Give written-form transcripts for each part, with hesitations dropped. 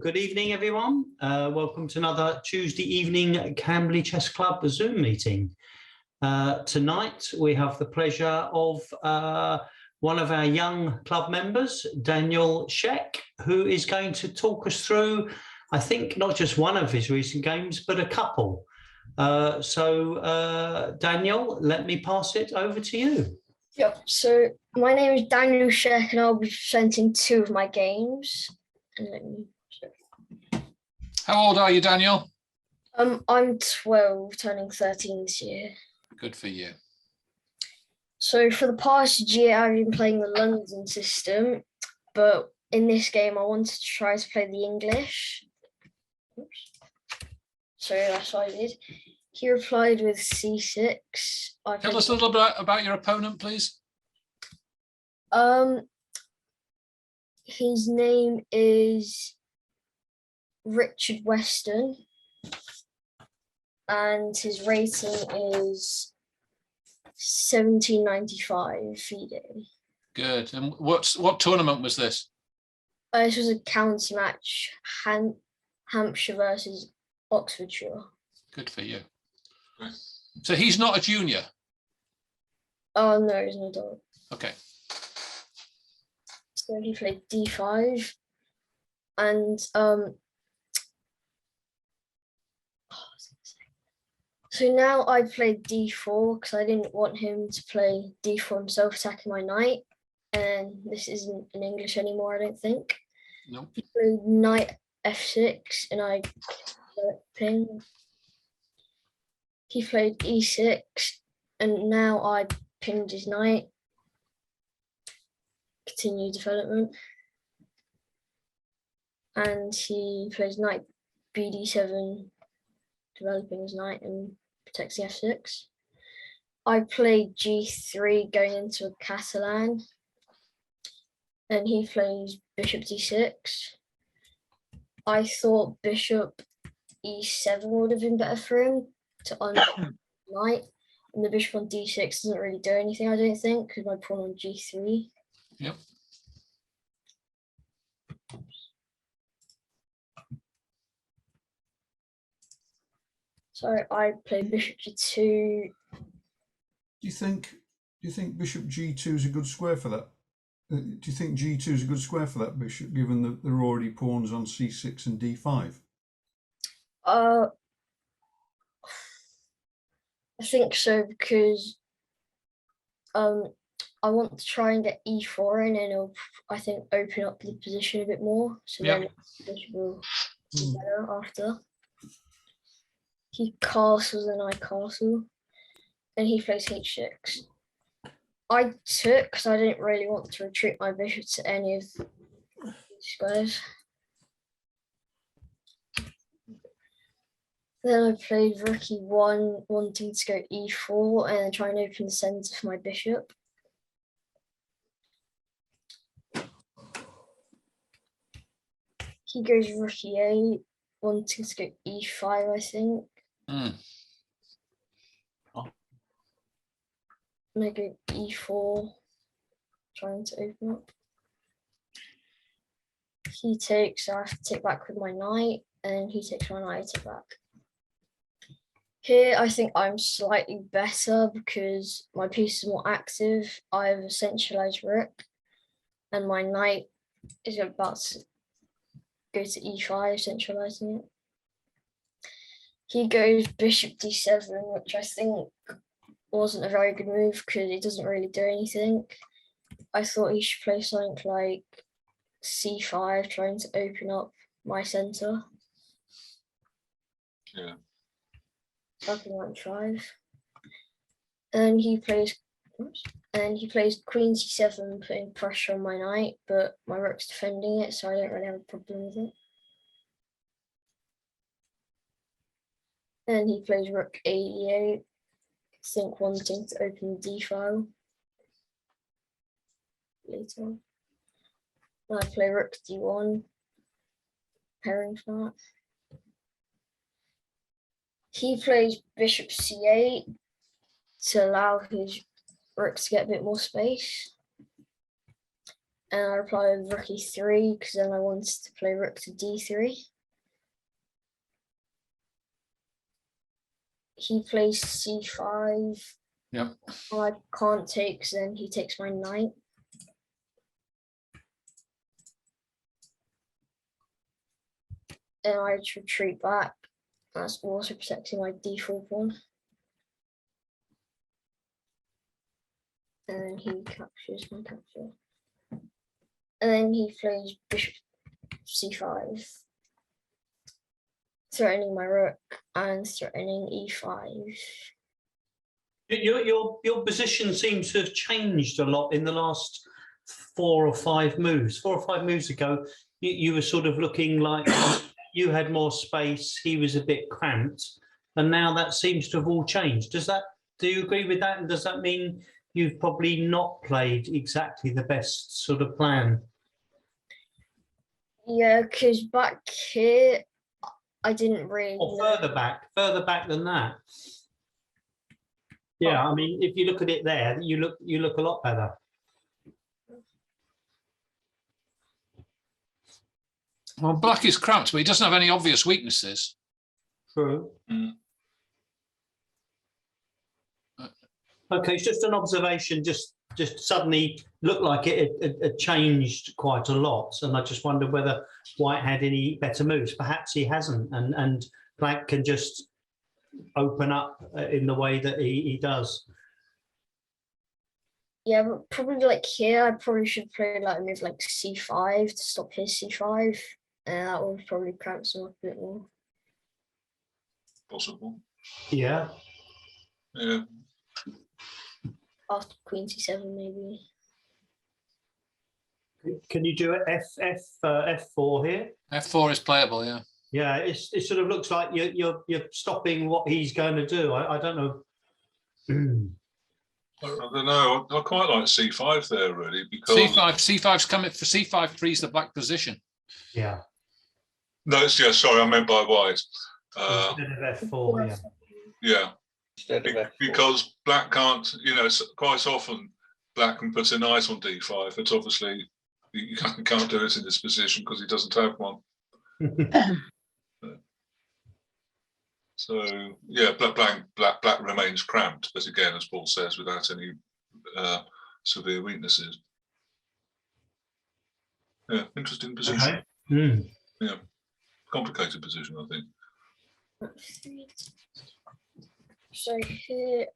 Good evening, everyone. Welcome to another Tuesday evening Camberley Chess Club Zoom meeting. Tonight, we have the pleasure of one of our young club members, Daniel Shek, who is going to talk us through, I think, not just one of his recent games, but a couple. Daniel, let me pass it over to you. Yep. So my name is Daniel Shek, and I'll be presenting two of my games. How old are you, Daniel? I'm 12, turning 13 this year. Good for you. So for the past year, I've been playing the London system, but in this game, I wanted to try to play the English. Oops. So that's what I did. He replied with C6. Tell us a little bit about your opponent, please. His name is Richard Weston, and his rating is 1795 FIDE. Good. And what tournament was this? This was a county match, Hampshire versus Oxfordshire. Good for you. So he's not a junior? Oh, no, he's an adult. Okay. So he played D5, and so now I played D4 because I didn't want him to play D4 himself, attacking my knight. And this isn't in English anymore, I don't think. Nope. He played knight F6, and I ping. He played E6, and now I pinged his knight. Continue development. And he plays knight BD7, developing his knight and protects the F6. I played G3 going into a Catalan, and he plays bishop D6. I thought bishop E7 would have been better for him to unblock knight, and the bishop on D6 doesn't really do anything, I don't think, because my pawn on G3. Yep. So I played bishop G2. Do you think bishop G2 is a good square for that? Do you think G2 is a good square for that bishop, given that there are already pawns on C6 and D5? I think so, because I want to try and get E4 in, and it'll, I think, open up the position a bit more. So then bishop will be better after. He castles and I castle, and he plays H6. I took because I didn't really want to retreat my bishop to any of these squares. Then I played rook E1, wanting to go E4 and then try and open the center for my bishop. He goes rook E8, wanting to go E5, I think. And I go E4, trying to open up. He takes, so I have to take back with my knight, and he takes my knight, I take back. Here, I think I'm slightly better because my piece is more active. I have a centralized rook, and my knight is about to go to E5, centralizing it. He goes bishop D7, which I think wasn't a very good move because it doesn't really do anything. I thought he should play something like C5, trying to open up my center. Yeah. Something like 5. And he plays, queen C7, putting pressure on my knight, but my rook's defending it, so I don't really have a problem with it. And he plays rook A8, I think wanting to open the D file later. And I play rook D1, preparing for that. He plays bishop C8 to allow his rook to get a bit more space. and I reply with rook e3 because then I wanted to play rook to d3. He plays c5. Yep. I can't take, so then he takes my knight. And I just retreat back. That's also protecting my d4 pawn. And then he captures my capture. And then he plays bishop c5, threatening my rook and threatening e5. Your position seems to have changed a lot in the last 4 or 5 moves. 4 or 5 moves ago, you were sort of looking like you had more space, he was a bit cramped, and now that seems to have all changed. Do you agree with that? And does that mean you've probably not played exactly the best sort of plan? Yeah, because back here, I didn't really. Or further back than that. Yeah, I mean, if you look at it there, you look a lot better. Well, black is cramped, but he doesn't have any obvious weaknesses. True. Mm. Okay, it's just an observation. Just suddenly looked like it had changed quite a lot, and I just wondered whether White had any better moves. Perhaps he hasn't, and Black can just open up in the way that he does. Yeah, but probably like here, I probably should play like a move like c5 to stop his c5, and that would probably cramp him up a bit more. Possible. Yeah. Yeah. After queen c7, maybe. Can you do it f4 here? F4 is playable, yeah. Yeah, it sort of looks like you're stopping what he's going to do. I don't know. I don't know. I quite like c5 there, really, because c5's coming for c5 frees the black position. Yeah. no, sorry, I meant by white. Instead of f4, Yeah, Instead of F4. because black can't. Quite often black can put a knight on d5. It's obviously you can't do it in this position because he doesn't have one. yeah. So yeah, black remains cramped, but again, as Paul says, without any severe weaknesses. Yeah, interesting position. Okay. Mm. Yeah, complicated position, I think. So here,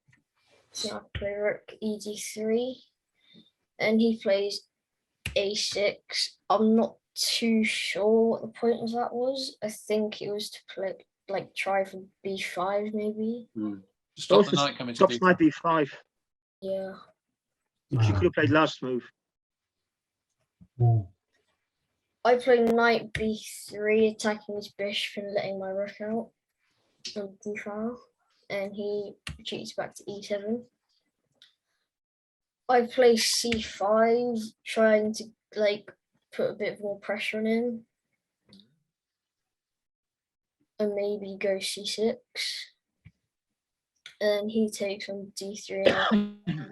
I play rook ed3, and he plays a6. I'm not too sure what the point of that was. I think it was to play, like, try for b5 maybe. Stop the knight coming to Stops my d5. b5, Yeah. which you could have played last move. I play knight b3, attacking his bishop and letting my rook out on d5, and he retreats back to e7. I play c5, trying to like put a bit more pressure on him, and maybe go c6. And he takes on d3.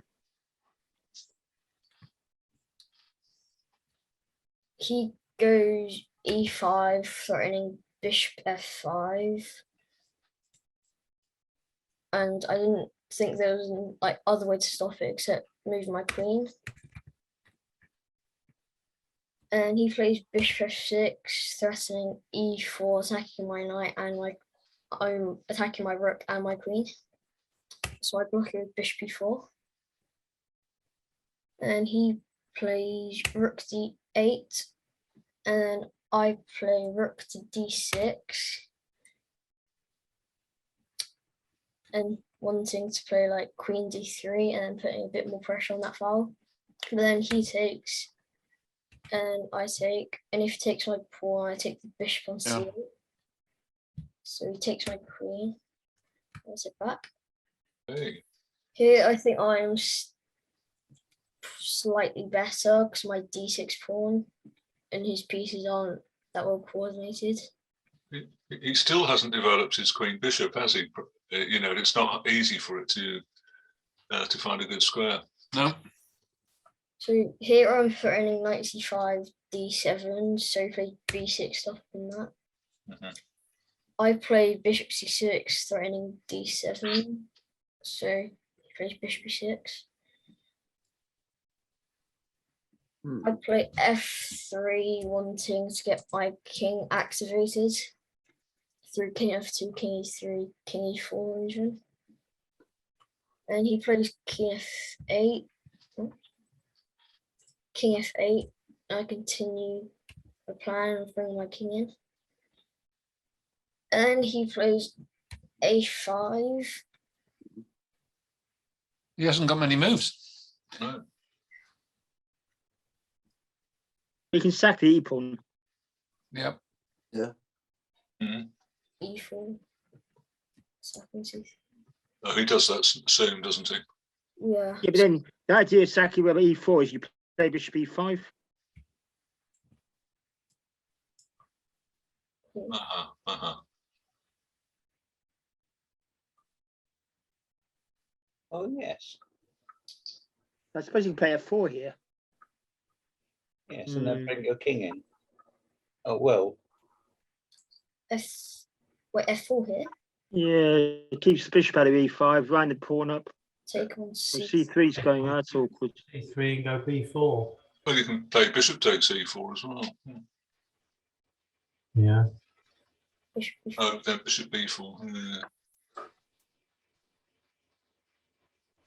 He goes e5, threatening bishop f5. And I didn't think there was an other way to stop it except move my queen. And he plays bishop f6, threatening e4, attacking my knight and I'm attacking my rook and my queen. So I block it with bishop e4. And he plays rook d8, and I play rook to d6. And wanting to play like queen d3 and then putting a bit more pressure on that file. But then he takes, and I take, and if he takes my pawn, I take the bishop on c8. So he takes my queen. I sit back. Hey. Here I think I'm slightly better because my d6 pawn and his pieces aren't that well coordinated. He still hasn't developed his queen bishop, has he? It's not easy for it to find a good square. No. So here I'm threatening knight c5, d7, so play b6 stuff in that. Mhm. I played bishop c6, threatening d7, so he plays bishop b6. I play f3, wanting to get my king activated through king f2, king e3, king e4 even. And he plays king f8, king f8. I continue the plan of bringing my king in. And he plays a5. He hasn't got many moves. No. You can sack the e pawn. Yep. Mhm. e4. Second c3. Oh, he does that soon, doesn't he? Yeah. Yeah, but then the idea of sacking with e4 is you play bishop e5. Uh-huh. Uh-huh. Oh, yes. I suppose you can play f4 here. Yes, and then bring your king in. Oh, well, F4 here. Yeah, it keeps the bishop out of e5, round the pawn up. Take on Well, c3. c3's going out, that's awkward. C3 and go b4. Well, you can play bishop takes e4 as well. Yeah. Bishop b4. Oh, then bishop b4. Yeah.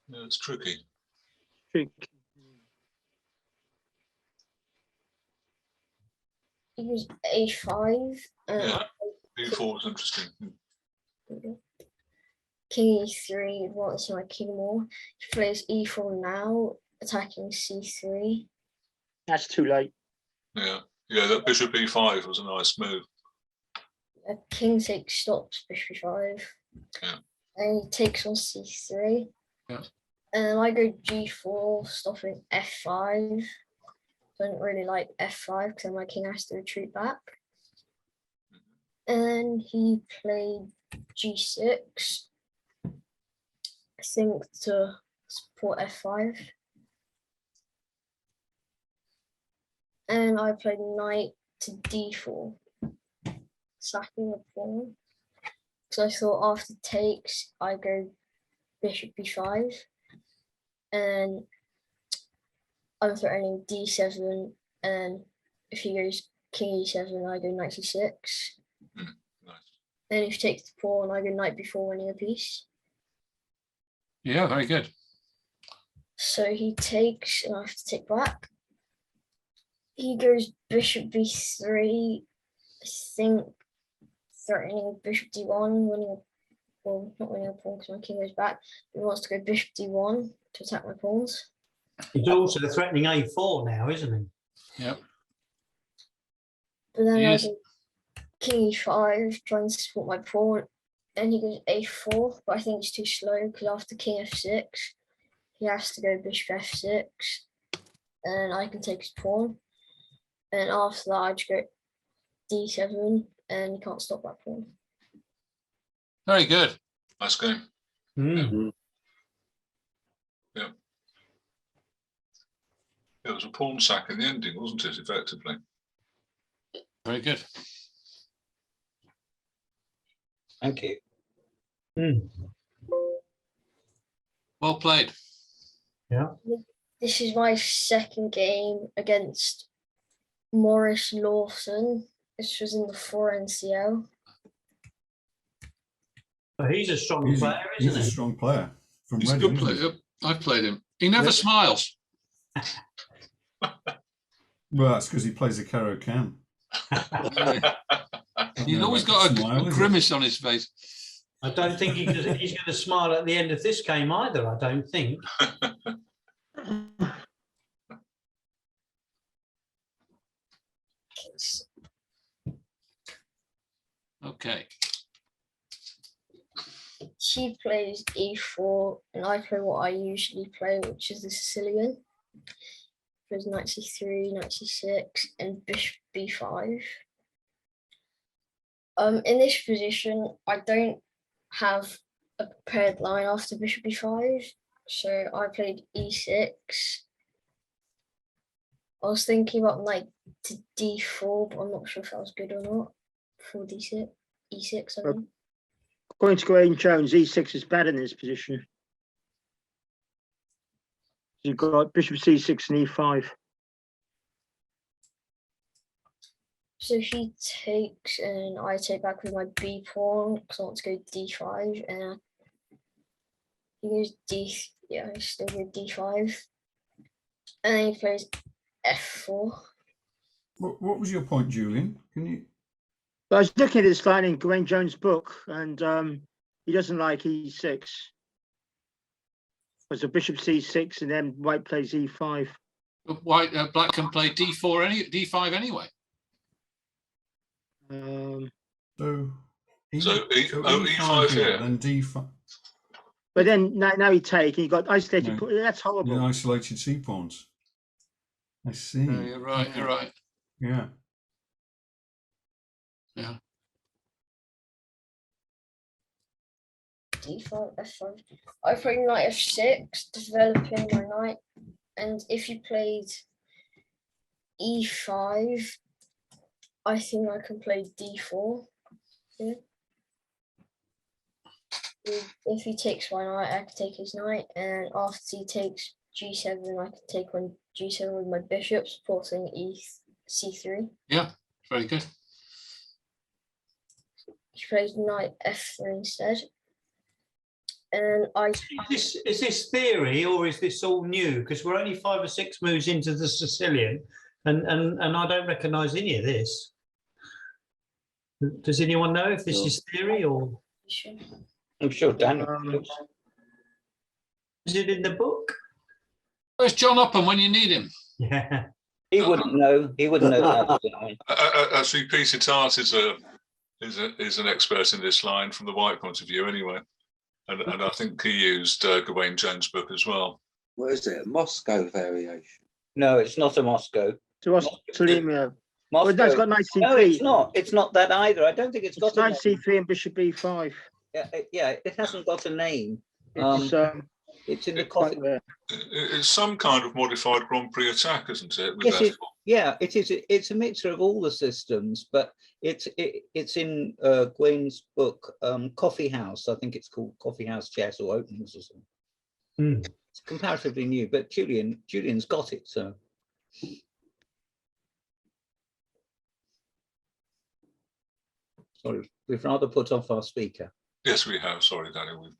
Yeah, it's tricky. Trick. He goes a5. Yeah. b4 is interesting. King e3, advancing my king more. He plays e4 now, attacking c3. That's too late. Yeah. Yeah, that bishop e5 was a nice move. King takes stops bishop e5. Yeah. And he takes on c3. Yeah. And I go g4, stopping f5. Don't really like f5 because then my king has to retreat back. And he played g6. I think to support f5. And I played knight to d4, sacking the pawn. So I thought after takes, I go bishop b5. And I'm threatening d7. And if he goes king e7, I go knight c6. Nice. And if he takes the pawn, I go knight b4, winning a piece. Yeah, very good. So he takes, and I have to take back. He goes bishop b3, I think, threatening bishop d1, winning a, well, not winning a pawn because my king goes back. He wants to go bishop d1 to attack my pawns. He's also threatening a4 now, isn't he? Yep. But then I Yes. go king e5, trying to support my pawn, and he goes a4, but I think it's too slow because after king f6, he has to go bishop f6, and I can take his pawn. And after that, I just go d7, and you can't stop that pawn. Very good. Nice game. Mm. It was a pawn sack in the ending, wasn't it, effectively? Very good. thank you. Mm. Well played. This is my second game against Maurice Lawson. This was in the 4 NCL. But he's a strong He's player, a isn't he? strong player from He's a Reading. good isn't he? player. I've played him. He never Really? smiles. Well, that's because he plays a Caro Cam. He's always got Smile, a is it? grimace on his face. I don't think he's going to smile at the end of this game either, I don't think. Okay. She plays e4, and I play what I usually play, which is the Sicilian. Plays knight c3, knight c6, and bishop b5. In this position, I don't have a prepared line after bishop b5, so I played e6. I was thinking about knight to d4, but I'm not sure if that was good or not. For d6, e6. I mean. According to Gawain Jones, e6 is bad in this position. You've got bishop c6 and e5. So he takes, and I take back with my b pawn because I want to go d5, and he goes yeah, I still go d5, and then he plays f4. What was your point, Julian? Can you? But I was looking at this line in Gawain Jones' book, and he doesn't like e6. There's a bishop c6, and then white plays e5. But black can play d5 anyway. So E5 here. then D5. But then now he take, and you got isolated. No. That's horrible. Yeah, isolated C pawns. I see. You're right. You're right. Yeah. Yeah. d5, f5. I played knight f6, developing my knight, and if you played e5, I think I can play d4. Yeah. If he takes my knight, I can take his knight, and after he takes g7, I can take on g7 with my bishop, supporting c3. Yeah. Very good. He plays knight f3 instead. And Is this theory or is this all new? Because we're only 5 or 6 moves into the Sicilian, and I don't recognise any of this. Does anyone know if this is theory or I'm sure Daniel. is it in the book? Where's John Upham when you need him? Yeah. He wouldn't know. He wouldn't know that. Actually, Peter Tart is an expert in this line from the white point of view, anyway. And I think he used Gawain Jones' book as well. What is it? A Moscow variation? No, it's not a Moscow. Tolemio. Moscow. Well, that's got knight c3. No, it's not. It's not that either. I don't think it's got Knight a name. c3 and bishop b5. Yeah, it hasn't got a name. It's It's in the coffee. It's some kind of modified Grand Prix attack, isn't it? With Yes, F4? yeah, it is. It's a mixture of all the systems, but it's in Gwen's book, Coffee House. I think it's called Coffee House Chess or Openings or something. It's comparatively new, but Julian's got it. So sorry, we've rather put off our speaker. Yes, we have. Sorry, Daniel.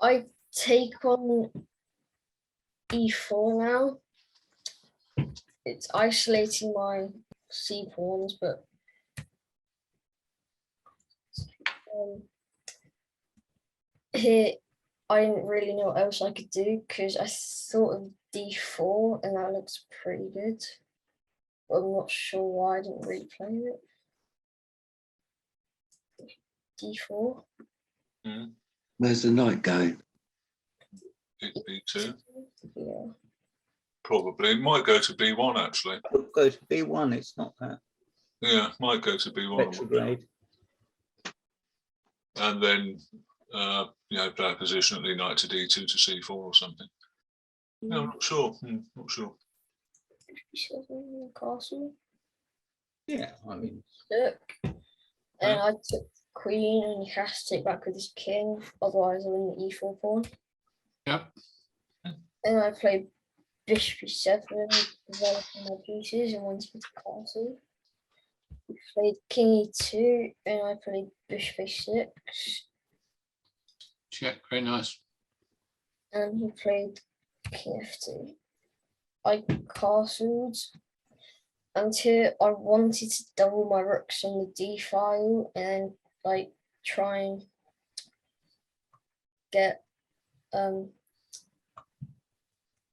I take on e4 now. It's isolating my c pawns, but here I didn't really know what else I could do because I thought of d4 and that looks pretty good. But I'm not sure why I didn't really play it. d4. Where's the knight going? B2. Yeah. Probably. It might go to B1, actually. Go to B1. It's not that Yeah, might go to B1. retrograde. And then, play positionally knight to D2 to C4 or something. No, I'm not sure. Not sure. Castle. Yeah, I mean, Look. And I took queen, and you have to take back with this king, otherwise I win the e4 pawn. Yep. And I played bishop e7, developing my pieces, and went to the castle. We played king e2, and I played bishop a6. Check. Very nice. And he played king f2. I castled until I wanted to double my rooks on the d file and try and get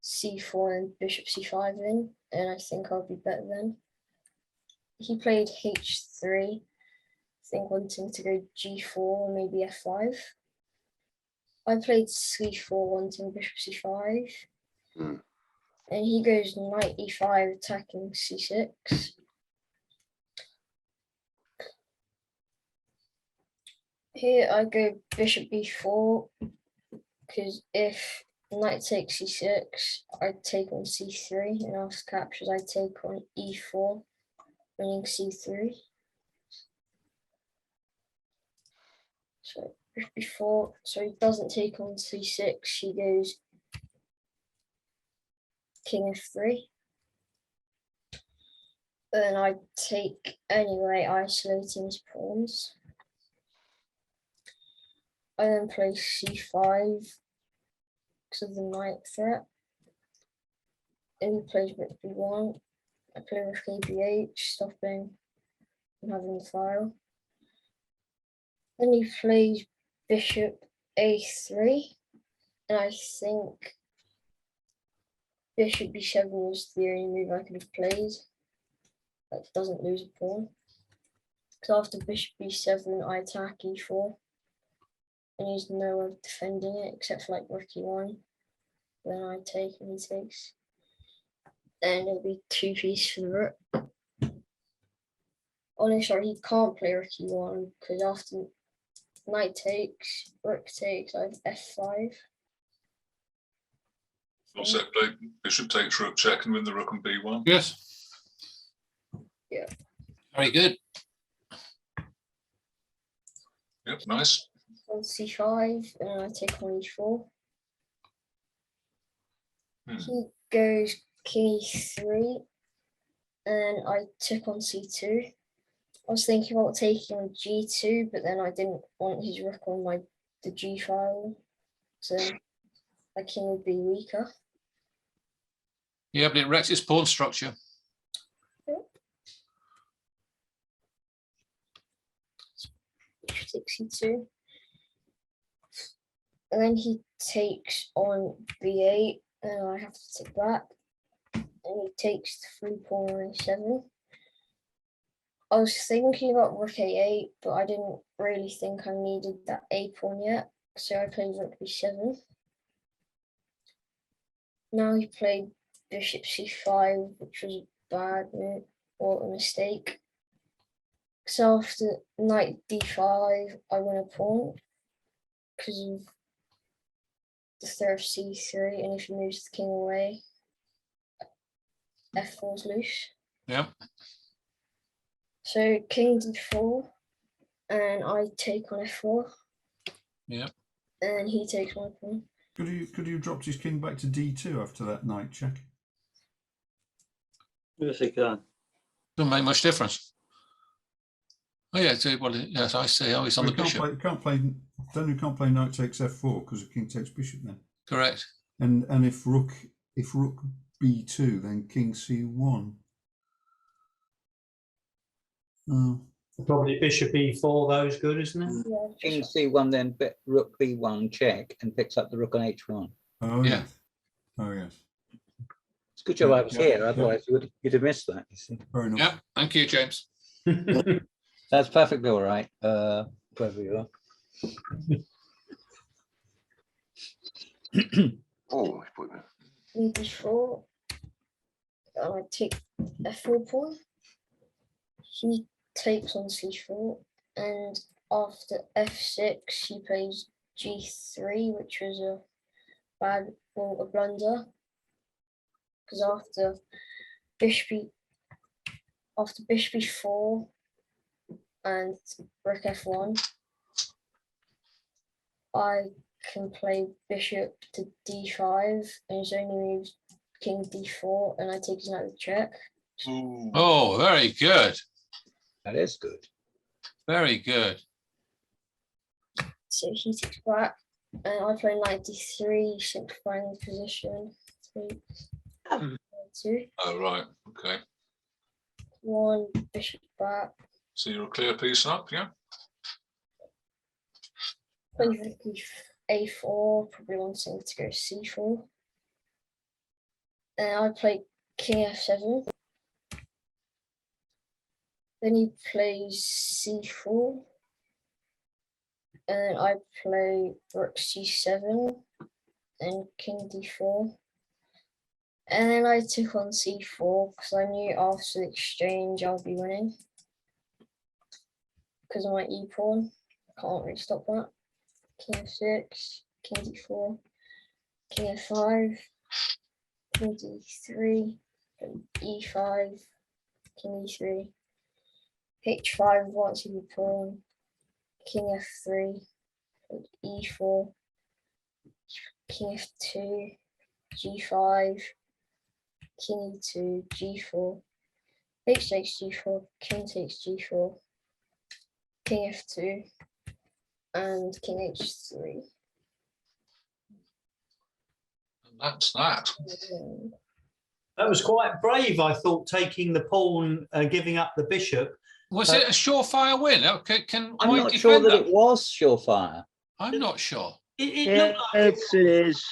c4 and bishop c5 in, and I think I'll be better then. He played h3, I think wanting to go g4 and maybe f5. I played c4 wanting bishop c5. And he goes knight e5 attacking c6. Here I go bishop b4 because if knight takes c6, I take on c3, and after captures, I take on e4, winning c3. So before, so he doesn't take on c6, he goes king f3. Then I take anyway, isolating his pawns. I then play c5 because of the knight threat. And he plays rook b1. I play rook a b8, stopping from having the file. Then he plays bishop a3, and I think bishop b7 was the only move I could have played that doesn't lose a pawn. Because after bishop b7, I attack e4, and he's no way of defending it except for like rook e1. Then I take and he takes. Then it'll be 2 pieces for the rook. Oh no, sorry, he can't play rook e1 because after knight takes, rook takes, I have f5. Also play bishop takes rook check and win the rook on b1. Yes. Yeah. Very good. Yep, nice. On c5, and I take on e4. He goes king e3, and I took on c2. I was thinking about taking on g2, but then I didn't want his rook on the g file, so my king would be weaker. Yeah, but it wrecks his pawn structure. Takes c2, and then he takes on b8, and I have to take back, and he takes the free pawn on a7. I was thinking about rook a8, but I didn't really think I needed that a pawn yet, so I played rook b7. Now he played bishop c5, which was a bad move or a mistake. So after knight d5, I win a pawn because of the threat of c3, and if he moves the king away, f4 is loose. Yeah. So king d4, and I take on f4. Yeah. And he takes my pawn. Could you have dropped his king back to d2 after that knight check? Yes, he can. Doesn't make much difference. Oh yeah, so, well, yes, I see. Oh, he's on the bishop. Daniel can't play knight takes f4 because the king takes bishop then. Correct. And if rook b2, then king c1. Oh. Probably bishop e4, those good, isn't it? Yeah, King c1, then rook b1 check and picks up the rook on h1. Oh Yeah. yes. Oh yes. It's a good job I was Yeah, here, yeah. otherwise you'd have missed that. You see. Fair enough. Yeah. Thank you, James. That's perfectly all right, wherever you are. Oh, put that. king d4, and I take f4 pawn. He takes on c4, and after f6, he plays g3, which was a blunder, because after bishop e4 and rook f1, I can play bishop to d5, and his only moves king d4, and I take his knight with check. Ooh. Oh, very good. That is good. Very good. So he takes back, and I play knight d3, simplifying the position. 2, Oh, right. Okay. 1, bishop back. So you're a clear piece up, yeah? Play rook a4, probably wanting to go c4. And I play king f7. Then he plays c4. And I play rook c7 and king d4. And then I took on c4 because I knew after the exchange I'll be winning. Because of my e-pawn. I can't really stop that. King f6, king d4. king f5, king d3, e5, king e3, h5 once you pawn, king f3, e4, king f2, g5, king e2, g4, h takes g4, king takes g4, king f2, and king h3. That's that. That was quite brave, I thought, taking the pawn, giving up the bishop. Was it a surefire win? Okay, can I'm White not sure defend that that? it was surefire. I'm not sure. It Yeah, looked like it is.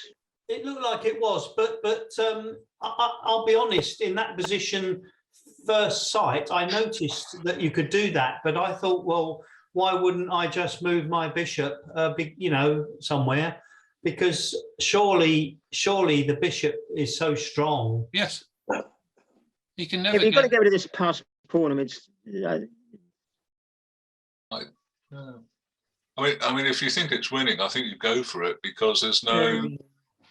it looked like it was, but I'll be honest. In that position, first sight, I noticed that you could do that, but I thought, well, why wouldn't I just move my bishop, somewhere? Because surely the bishop is so strong. Yes. He can Yeah, never but you've got to get. get rid of this past pawn. I mean, I mean, if you think it's winning, I think you go for it because there's no,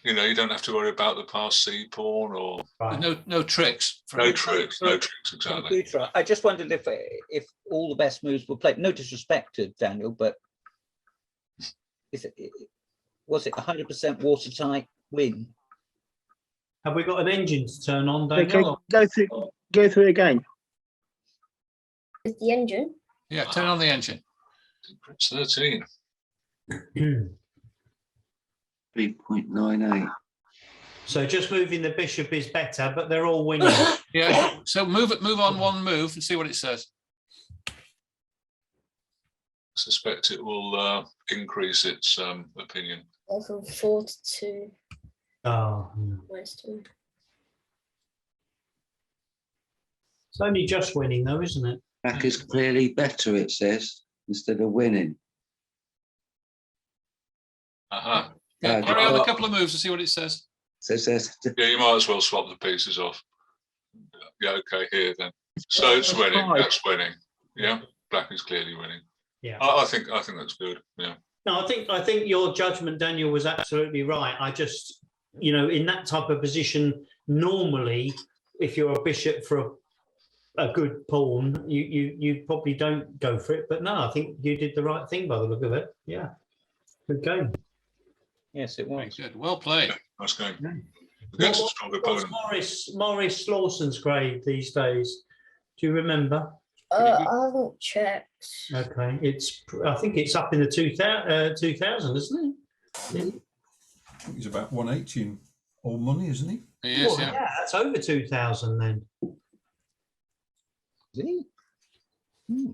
you don't have to worry about the passed C pawn or No tricks. no tricks exactly. Computer. I just wondered if all the best moves were played. No disrespect to Daniel, but was it 100% watertight win? Have we got an engine to turn on, okay, Daniel? go through it again. With the engine, Yeah, turn on the engine. It's 13. 3.98. So just moving the bishop is better, but they're all winning. Yeah. So move on one move and see what it says. I suspect it will increase its opinion. from 4 to 2, Oh, minus 2. it's only just winning, though, isn't it? Black is clearly better, it says, instead of winning. Uh-huh. Yeah, Yeah, carry on a well- couple of moves and see what it says. Says there's Yeah, you might as well swap the pieces off. Yeah, okay, here then. So it's winning. Five. That's winning. Yeah, black is clearly winning. Yeah. I think that's good. Yeah. No, I think your judgment, Daniel, was absolutely right. I just, in that type of position, normally, if you're a bishop for a good pawn, you probably don't go for it. But no, I think you did the right thing by the look of it. Yeah, good game. Yes, it Very was. good. Well played. Nice game. Yeah. Against a strong What's opponent. Morris Lawson's grade these days? Do you remember? I haven't checked. Okay, I think it's up in the 2000, isn't it? I think he's about 180 in old money, isn't he? He is, Well, yeah. yeah, that's over 2000 then. Is he? Hmm.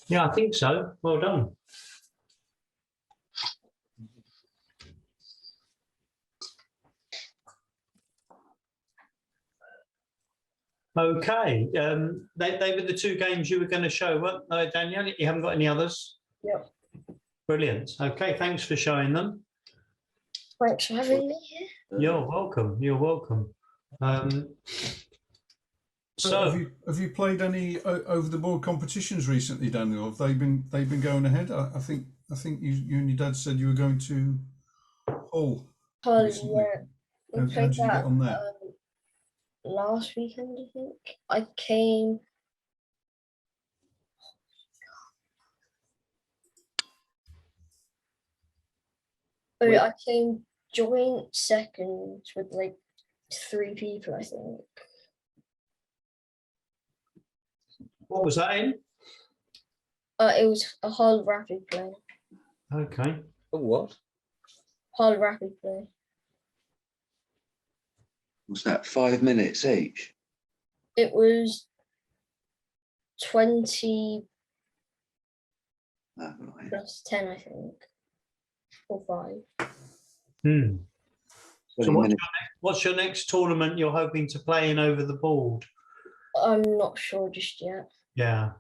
Yeah, I think so. Well done. Okay, they were the two games you were going to show, weren't they, Daniel? You haven't got any others? Yep. Brilliant. Okay, thanks for showing them. Thanks for having me here. You're welcome. You're welcome. So, have you played any over the board competitions recently, Daniel? Have they been going ahead? I think you and your dad said you were going to Hull. recently. Yeah. We How played did you get that on there? last weekend, I think. I came. Oh, I came joint second with like 3 people, I think. what was that in? It was a Hull rapid play. Okay. Oh, what? Hull rapid play. Was that 5 minutes each? It was 20 Oh, right. plus 10, I think, or 5. Hmm. 20 So minutes. what's your next tournament you're hoping to play in over the board? I'm not sure just yet. Yeah.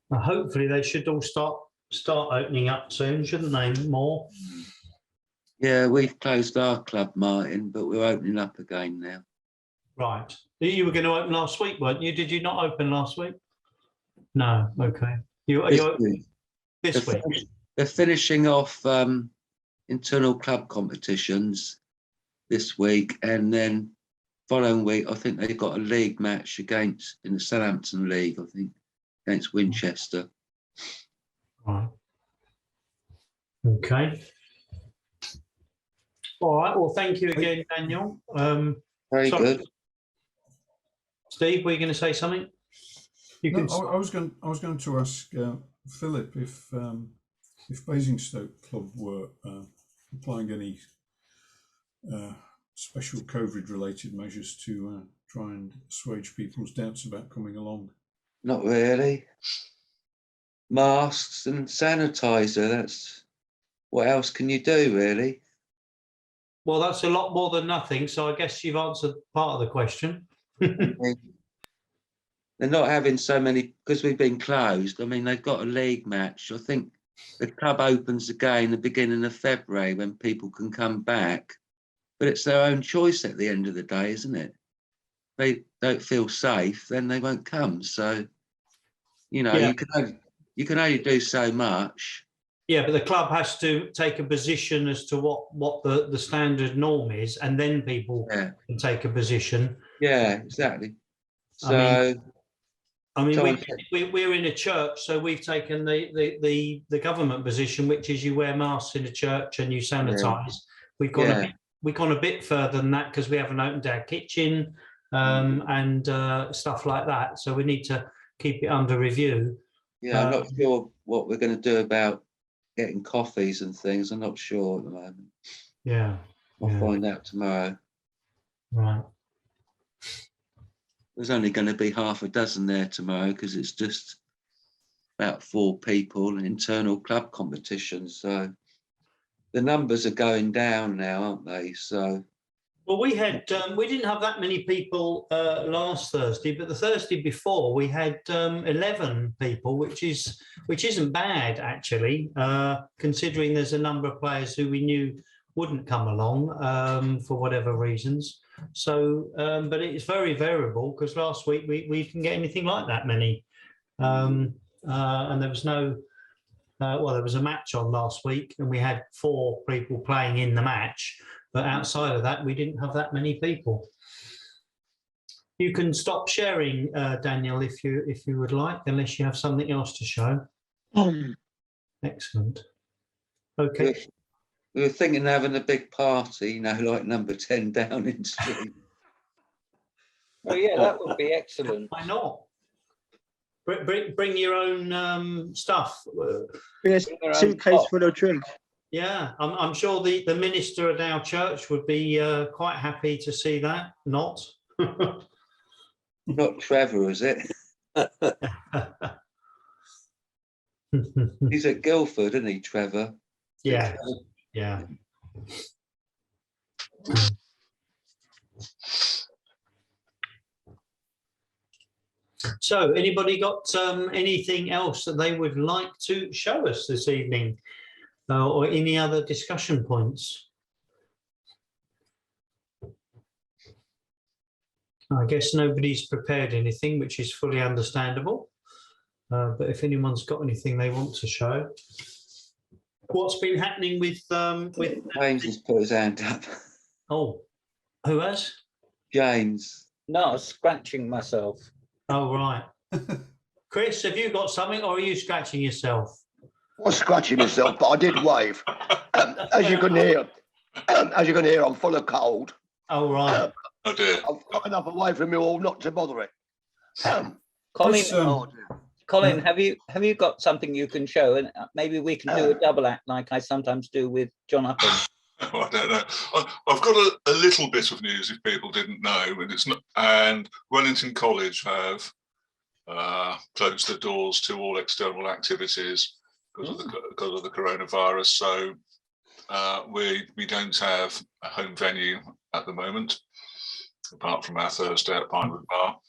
Well, hopefully they should all start opening up soon, shouldn't they? More. Yeah, we've closed our club, Martin, but we're opening up again now. Right. You were going to open last week, weren't you? Did you not open last week? No. Okay. This week. This week. They're finishing off internal club competitions this week, and then following week, I think they've got a league match against in the Southampton League, I think, against Winchester. Right. Okay. All right. Well, thank you again, Daniel. Very good. Steve, were you going to say something? You No, can. I was going to ask Philip if Basingstoke Club were applying any special COVID-related measures to try and assuage people's doubts about coming along. Not really. Masks and sanitizer. That's what else can you do, really? Well, that's a lot more than nothing. So I guess you've answered part of the question. They're not having so many because we've been closed. I mean, they've got a league match. I think the club opens again the beginning of February when people can come back. But it's their own choice at the end of the day, isn't it? They don't feel safe, then they won't come. So, you know, Yeah. you can only do so much. Yeah, but the club has to take a position as to what the standard norm is, and then people can take a position. Yeah, exactly. So, I mean, we're in a church, so we've taken the government position, which is you wear masks in a church and you sanitize. We've gone a bit further than that because we haven't opened our kitchen and stuff like that. So we need to keep it under review. Yeah, I'm not sure what we're going to do about getting coffees and things. I'm not sure at the moment. Yeah. I'll find out tomorrow. Right. There's only going to be half a dozen there tomorrow because it's just about 4 people in internal club competitions. So the numbers are going down now, aren't they? So. Well, we didn't have that many people last Thursday, but the Thursday before we had 11 people, which isn't bad actually, considering there's a number of players who we knew wouldn't come along for whatever reasons. So, but it's very variable because last week we didn't get anything like that many, and there was no. Well, there was a match on last week, and we had 4 people playing in the match. But outside of that, we didn't have that many people. You can stop sharing, Daniel, if you would like, unless you have something else to show. Excellent. Okay. We were thinking of having a big party, you know, like number 10 Downing Street. Oh yeah, that would be excellent. Why not? Bring your own stuff. Bring a suitcase full of drink. Yeah, I'm sure the minister at our church would be quite happy to see that. Not Trevor, is it? He's at Guildford, isn't he, Trevor? Yeah, yeah. So, anybody got anything else that they would like to show us this evening? Or any other discussion points? I guess nobody's prepared anything, which is fully understandable. But if anyone's got anything they want to show, what's been happening with James has put his hand up. Oh, who has? James. No, I was scratching myself. Oh, right. Chris, have you got something, or are you scratching yourself? I was scratching myself, but I did wave. As you can hear, I'm full of cold. Oh, right. Oh dear. I've got enough away from you all not to bother it. Colin, have you got something you can show? And maybe we can do a double act like I sometimes do with John Upham. I don't know. I've got a little bit of news if people didn't know, and it's not. And Wellington College have closed the doors to all external activities because of the coronavirus. So we don't have a home venue at the moment, apart from our Thursday at Pinewood Bar.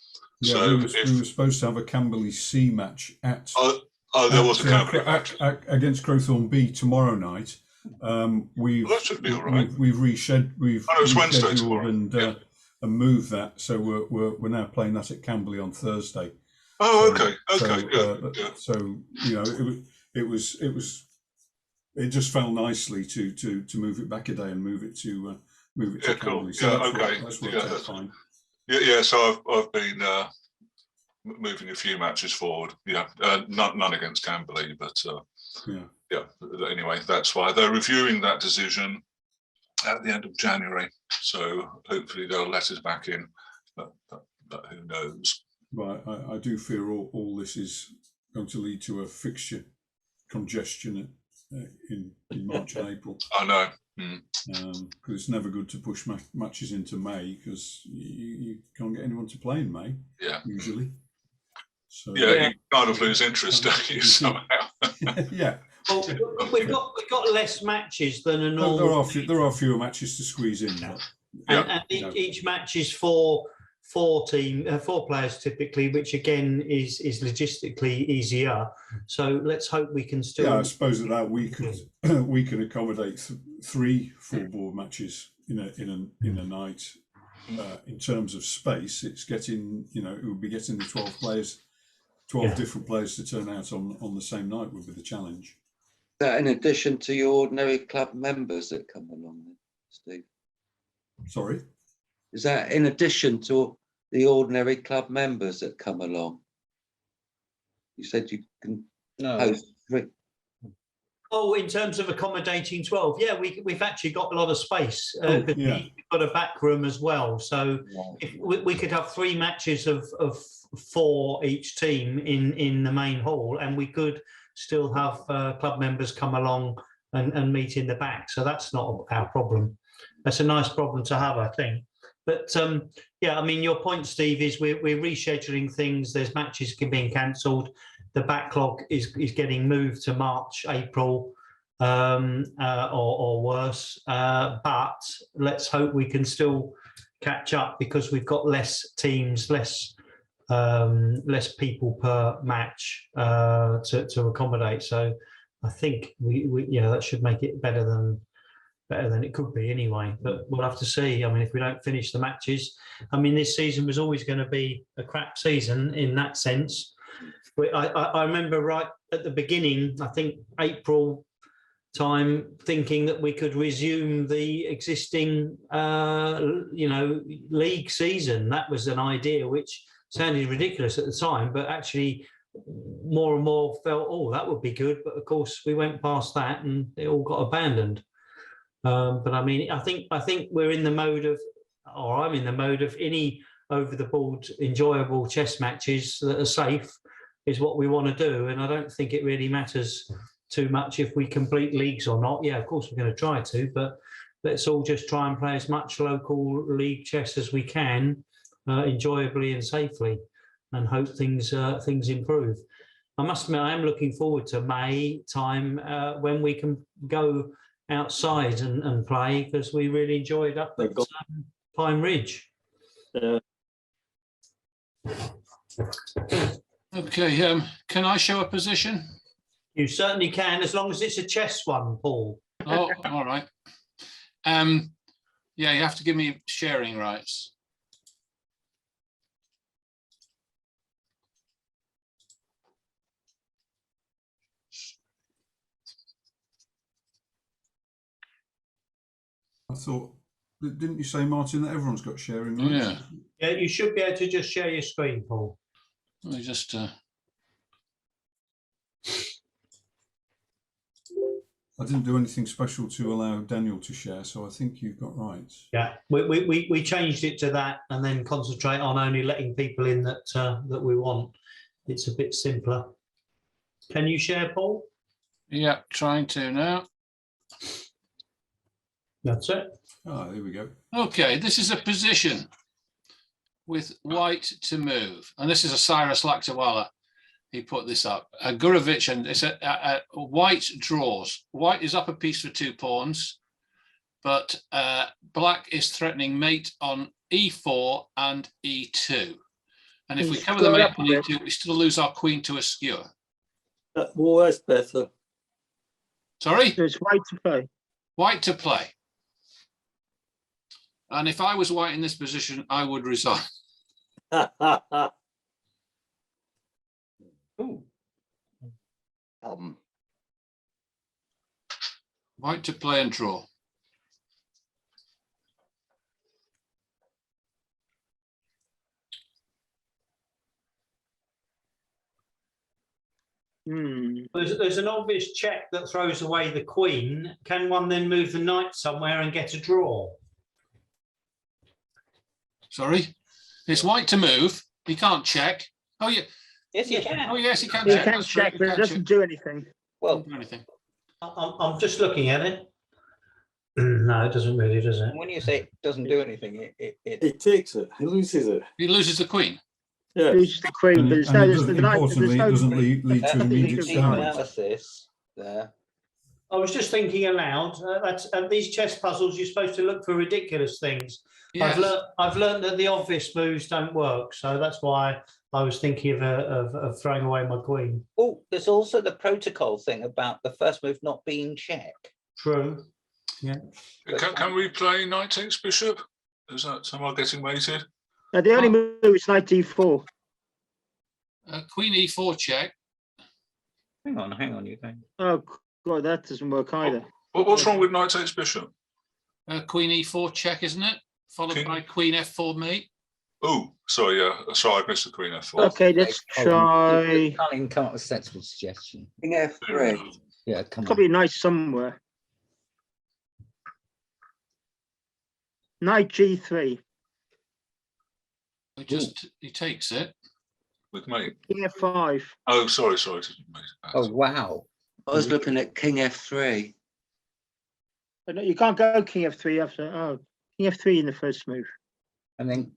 Yeah, so we were supposed to have a Camberley C match at. There was a Camberley match against Crowthorne B tomorrow night. That should be all right. We've Wednesday tomorrow. And moved that, so we're now playing that at Camberley on Thursday. Oh, okay, So good. you know, it it just fell nicely to move it back a day and move it to Yeah, cool. Camberley. So Yeah, that's okay. That's worked Yeah. out fine. Yeah. So I've been moving a few matches forward. Yeah, none against Camberley, but yeah. Anyway, that's why they're reviewing that decision at the end of January. So hopefully they'll let us back in. But who knows? Right, I do fear all this is going to lead to a fixture congestion in March and April. I know. Because it's never good to push matches into May, because you can't get anyone to play in May. Yeah. Usually. So you kind of lose interest, don't you, somehow? Yeah. Well, we've got less matches than a normal. There are fewer matches to squeeze in. And each match is four players typically, which again is logistically easier. So let's hope we can still. Yeah, I suppose that we can accommodate 3 full-board matches in a night. In terms of space, it's getting, it would be getting the 12 different players to turn out on the same night would be the challenge. That in addition to your ordinary club members that come along, Steve? Sorry? Is that in addition to the ordinary club members that come along? You said you can host 3. Oh, in terms of accommodating 12, yeah, we've actually got a lot of space. We've got a back room as well, so if we could have 3 matches of 4 each team in the main hall, and we could still have club members come along and meet in the back. So that's not our problem. That's a nice problem to have, I think. But yeah, I mean, your point, Steve, is we're rescheduling things. There's matches being cancelled. The backlog is getting moved to March, April, or worse. But let's hope we can still catch up, because we've got less teams, less people per match to accommodate. So I think we that should make it better than it could be anyway, but we'll have to see. I mean, if we don't finish the matches, I mean, this season was always going to be a crap season in that sense. I remember right at the beginning, I think April time, thinking that we could resume the existing, league season. That was an idea which sounded ridiculous at the time, but actually more and more felt, oh, that would be good. But of course, we went past that and it all got abandoned. But I mean, I think we're in the mode of, or I'm in the mode of, any over-the-board enjoyable chess matches that are safe is what we want to do. And I don't think it really matters too much if we complete leagues or not. Yeah, of course we're going to try to, but let's all just try and play as much local league chess as we can, enjoyably and safely, and hope things improve. I must admit, I am looking forward to May time when we can go outside and play, because we really enjoyed up at Pine Ridge. Okay, can I show a position? You certainly can, as long as it's a chess one, Paul. Oh, all right. Yeah, you have to give me sharing rights. I thought, didn't you say, Martin, that everyone's got sharing rights? Yeah, you should be able to just share your screen, Paul. Let me just. I didn't do anything special to allow Daniel to share, so I think you've got rights. Yeah, we changed it to that, and then concentrate on only letting people in that we want. It's a bit simpler. Can you share, Paul? Yeah, trying to now. That's it. Ah, there we go. Okay, this is a position with white to move, and this is a Cyrus Lakdawala. He put this up. Gurevich, and it's a white draws. White is up a piece for 2 pawns, but black is threatening mate on e4 and e2. And if we cover the mate on e2, we still lose our queen to a skewer. Well, that's better. Sorry? So it's white to play. White to play. And if I was white in this position, I would resign. Ooh. White to play and draw. There's an obvious check that throws away the queen. Can one then move the knight somewhere and get a draw? Sorry, it's white to move. He can't check. Oh yeah. Yes, you can. Oh yes, he can He check. can That's true. check, He but it can doesn't check. do anything. Well, Do anything. I'm just looking at it. No, it doesn't really, does it? when you say it doesn't do anything, it He takes it. He loses it. He loses the queen. Yeah. Loses the queen, And but it- there's and no. it There's doesn't- the knight. There's importantly, it no. doesn't lead to that's immediate deep damage. analysis there. I was just thinking aloud. These chess puzzles, you're supposed to look for ridiculous things. Yes. I've learned that the obvious moves don't work, so that's why I was thinking of throwing away my queen. Oh, there's also the protocol thing about the first move not being check. True. Can we play knight takes bishop? Is that somehow getting mated? The only move is knight d4. Queen e4 check. Hang on, you think? Oh god, that doesn't work either. What's wrong with knight takes bishop? Queen e4 check, isn't it? Followed King. by queen f4 mate. Oh, sorry, yeah. Sorry, I missed the queen f4. Okay, let's try. Can't even come up with a sensible suggestion. King F3. Yeah, come Probably on. a knight somewhere. Knight g3. He takes it. With mate. King f5. Oh, sorry. Oh wow. I was looking at King F3. But no, you can't go king f3 after. Oh, king f3 in the first move. And then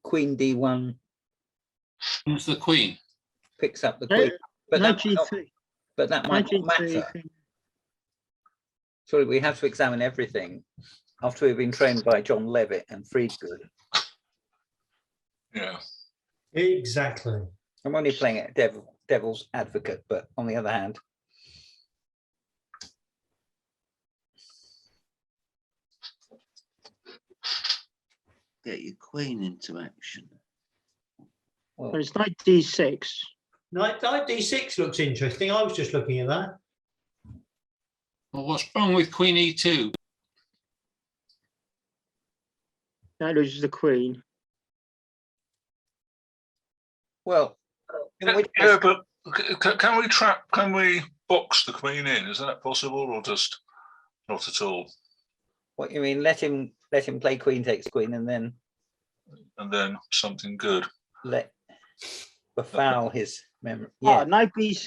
Queen D1 Who's the queen? picks up the No, queen. But Knight that, might not, g3. but that might Knight not g3. matter. Sorry, we have to examine everything after we've been trained by John Levitt and Friedgood. Yeah. Exactly. I'm only playing it devil's advocate, but on the other hand, Get your queen into action. well, But it's knight d6. Knight d6 looks interesting. I was just looking at that. Well, what's wrong with queen e2? That loses the queen. well, in which Yeah, case, but can we box the queen in? Is that possible, or just not at all? what you mean? Let him play queen takes queen, and then And then something good. let befoul his memory. Yeah. Yeah, Knight b.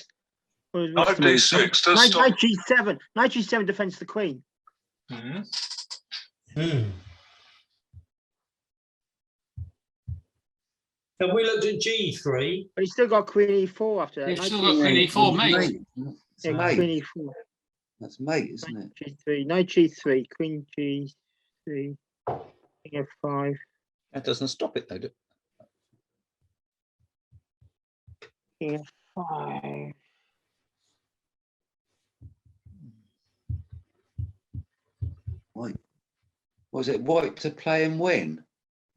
what's Knight the move? d6 does stop. Knight g7. Knight g7 defends the queen. Mhm. Have we looked at g3? But he's still got queen e4 after that. He's Knight still got g3. queen e4 mate. It's Yeah, mate. queen e4. That's mate, isn't Knight it? g3. Knight g3. Queen g3. King f5. that doesn't stop it though. King f5. White. Was it white to play and win?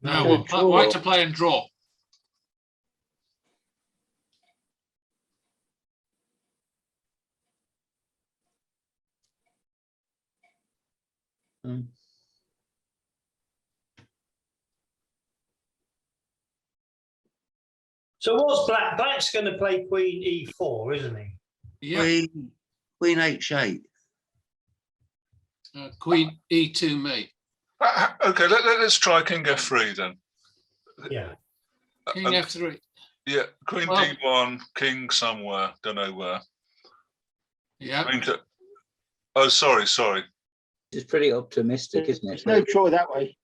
No, Good draw. white to play and draw. Mm. So what's black? Black's going to play queen e4, isn't he? Yeah. Queen H8. Queen e2 mate. Okay, let's try king f3 then. Yeah. King Uh, f3. Yeah, queen Well- d1, king somewhere, don't know where. Yeah. Queen to- oh, sorry. It's pretty optimistic, isn't There's it? no draw that way.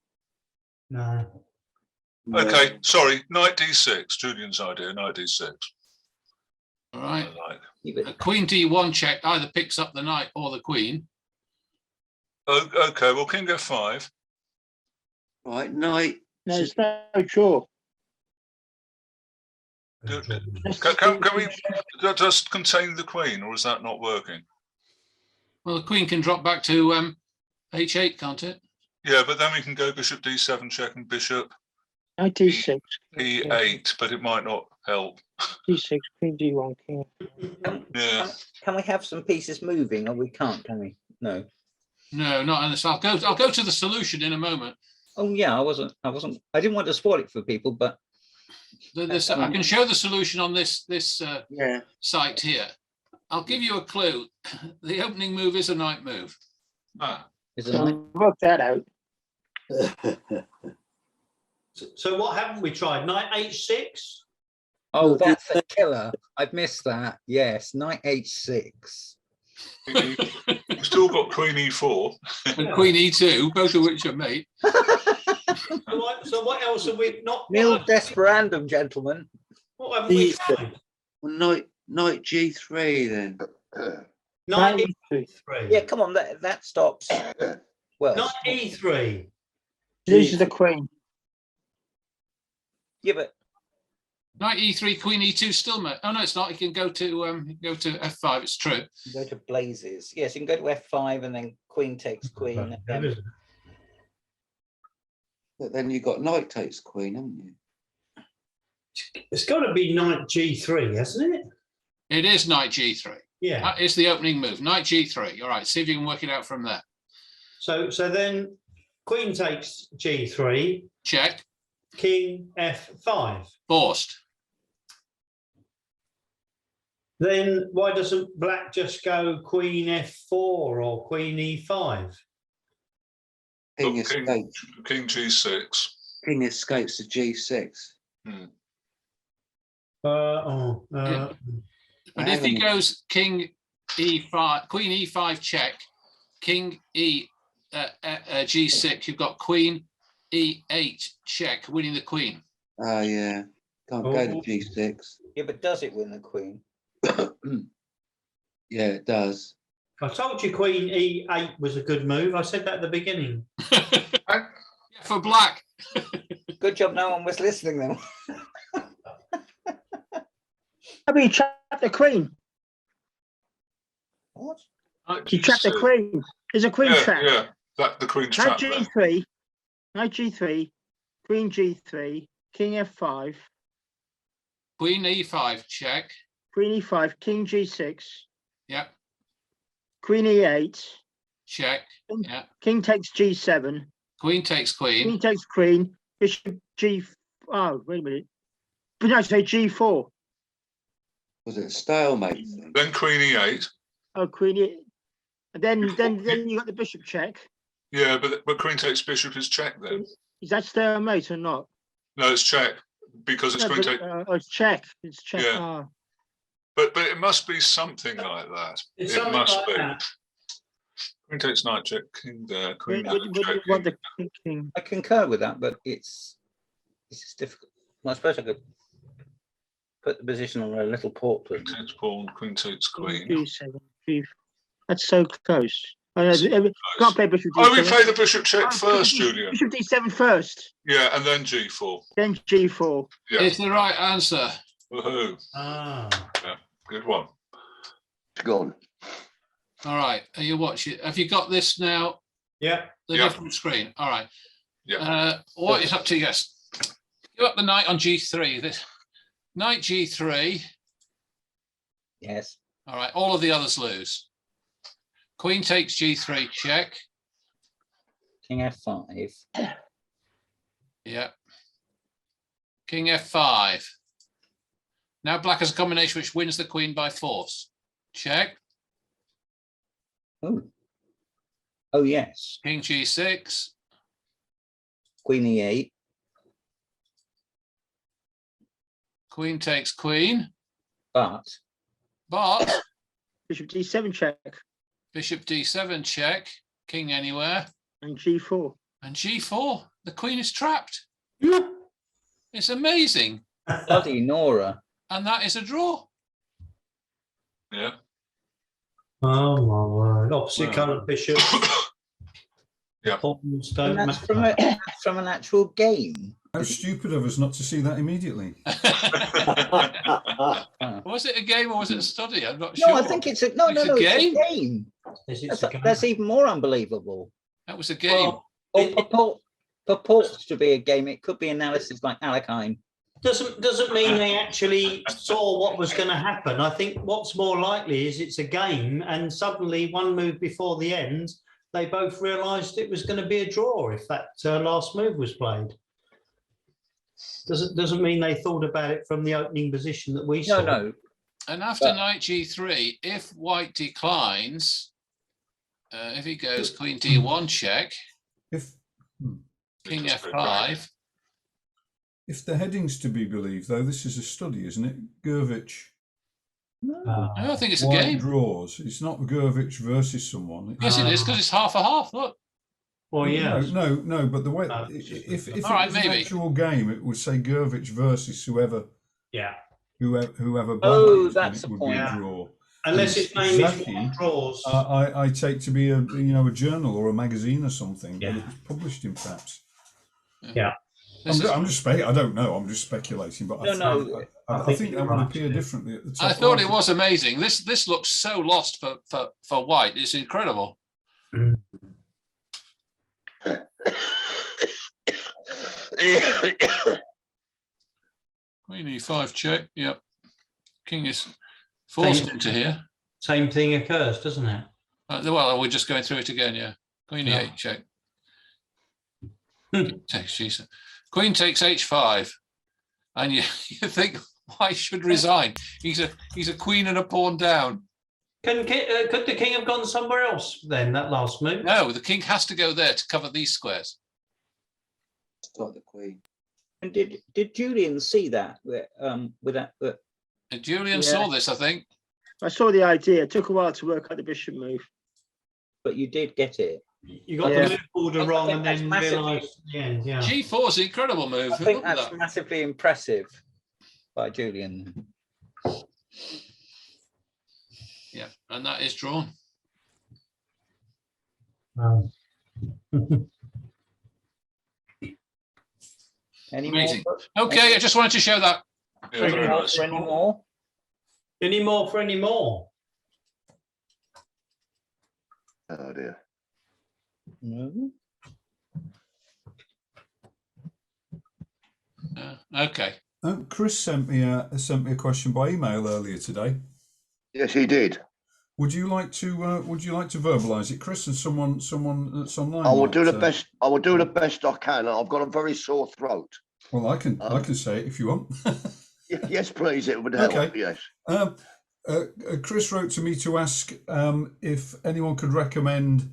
No. Okay, sorry. Knight d6, Julian's idea. Knight d6. All right. I like. Queen d1 check either picks up the knight or the queen. Oh, okay, well, king f5. Right, knight. No, there's no draw. Can we just contain the queen, or is that not working? Well, the queen can drop back to h8, can't it? Yeah, but then we can go bishop d7 check and bishop Knight d6. e8, but it might not help. d6. Queen d1. King. Yeah. Can we have some pieces moving, or we can't? Can we? No. No, not on this. I'll go to the solution in a moment. Oh yeah, I didn't want to spoil it for people, but I can show the solution on this Yeah. site here. I'll give you a clue. The opening move is a knight move. is a knight. Work that out. So what haven't we tried? Knight h6? Oh, that's a killer. I've missed that. Yes, knight h6. You've still got Queen E4. And Queen E2, both of which are mate. So what else have we not? Nil desperandum, gentlemen. What haven't we tried? Well, knight G3 then. Knight Knight E3. Yeah, come on, that stops. Well, Knight E3. Loses the queen. yeah, but Knight E3, Queen E2 still mate. Oh no, it's not. You can go to F5. It's true. you go to blazes. Yes, you can go to f5 and then queen takes queen. And then, But then you've got knight takes queen, haven't you? It's got to be Knight G3, hasn't it? It is Knight G3. Yeah. That is the opening move. Knight G3. All right. See if you can work it out from there. So then Queen takes G3, Check. King F5. Forced. Then why doesn't Black just go Queen F4 or Queen E5? King King, escapes. King G6. King escapes to G6. But if he goes King E5, Queen E5 check, King E G6, you've got Queen E8 check, winning the Queen. Oh yeah, can't go to G6. yeah, but does it win the queen? Yeah, it does. I told you Queen E8 was a good move. I said that at the beginning. Yeah, for Black. Good job, no one was listening then. I mean, trap the queen. What? You trap the queen. There's a queen trap. Yeah, the Queen's Knight trap. there. G3. Knight G3. Queen G3. King F5. Queen E5 check. Queen E5. King G6. Yep. Queen E8. Check. Yeah. King takes G7. Queen takes Queen Queen. takes queen. Bishop G. Oh, wait a minute. But no, say G4. Was it a stalemate thing? Then Queen E8. Oh, Queen E. And then you got the bishop check. Yeah, but Queen takes Bishop is check then. Is that stalemate or not? No, it's check because it's No, Queen but, take. it's check. It's check. Yeah. Oh. But it must be something like that. It's It something must like be. that. Queen takes knight check. King there. Queen What do check. you want the king? I concur with that, but it's difficult. Well, I suppose I could put the position on a little portrait. Queen takes pawn. Queen takes queen. G7. That's so close. I know, can't play bishop D7. Oh, we play the bishop check Oh, first, Julian. Bishop D7 first. Yeah, and then G4. Then G4. Yeah. It's the right answer. Woohoo. Ah. Good one. It's gone. All right. Are you watching? Have you got this now? Yeah. The Yeah. different screen. All right. Yeah. What is up to? Yes. Give up the knight on G3. This knight G3. Yes. All right. All of the others lose. Queen takes G3 check. King F5. Yeah. King F5. Now Black has a combination which wins the queen by force. Check. Oh. Oh yes. King G6. Queen E8. Queen takes queen. But Bishop D7 check. Bishop D7 check. King anywhere. And G4. And G4. The queen is trapped. Yeah. It's amazing. bloody Nora. And that is a draw. Yeah. Oh my word. Opposite Wow. coloured bishop. Yeah. Pawns And don't that's matter. from an actual game. How stupid of us not to see that immediately. Was it a game or was it a study? I'm not No, sure. I think it's a no, It's no, a no. game? It's a game. Is it That's, a game? that's even more unbelievable. That was a game. Well, Purports to be a game. It could be analysis like Alekheim. doesn't mean they actually saw what was going to happen. I think what's more likely is it's a game, and suddenly one move before the end, they both realised it was going to be a draw if that last move was played. Doesn't mean they thought about it from the opening position that we saw. No. And after knight g3, if white declines, if he goes queen d1 check, If king f5. if the heading's to be believed, though, this is a study, isn't it? Gurvich. No, I think it's a White game. draws. It's not Gurvich versus someone. Yes, it is, because it's half a half. Look. Well, yeah. No. But the way No, if it all right, was maybe. an actual game, it would say Gurvich versus whoever Yeah. whoever. Oh, black that's it a would point. be a draw. Unless its name is Zaki, White Draws. I take to be a journal or a magazine or something. Yeah. That it was published in, perhaps. Yeah. I'm just I don't know. I'm just speculating, but I think that would appear differently at the top. I thought it was amazing. This looks so lost for white. It's incredible. Queen e5 check. Yep. King is forced into here. Same thing occurs, doesn't it? Well, we're just going through it again. Yeah. Queen e8 check. Queen takes h5, and you think white should resign. He's a queen and a pawn down. Could the king have gone somewhere else then, that last move? No, the king has to go there to cover these squares. Start the queen. And did Julian see that? With that, And Julian saw this, I think. I saw the idea. It took a while to work out the bishop move. but you did get it. You got Yeah. the move order wrong and that's then massively- realised at the end. Yeah. G4 is an incredible move. I think Look at that's that. massively impressive by Julian. Yeah, and that is drawn. Wow. Any Amazing. more? Okay, I just wanted to show that. Yeah, very nice. For any more? Any more for any more? Oh dear. No. Okay. Chris sent me a question by email earlier today. Yes, he did. Would you like to verbalise it, Chris, and someone that's online? I will might, do the best. I will do the best I can. I've got a very sore throat. Well, I can say it if you want. Yes, please. It would help. Okay. Yes. Chris wrote to me to ask if anyone could recommend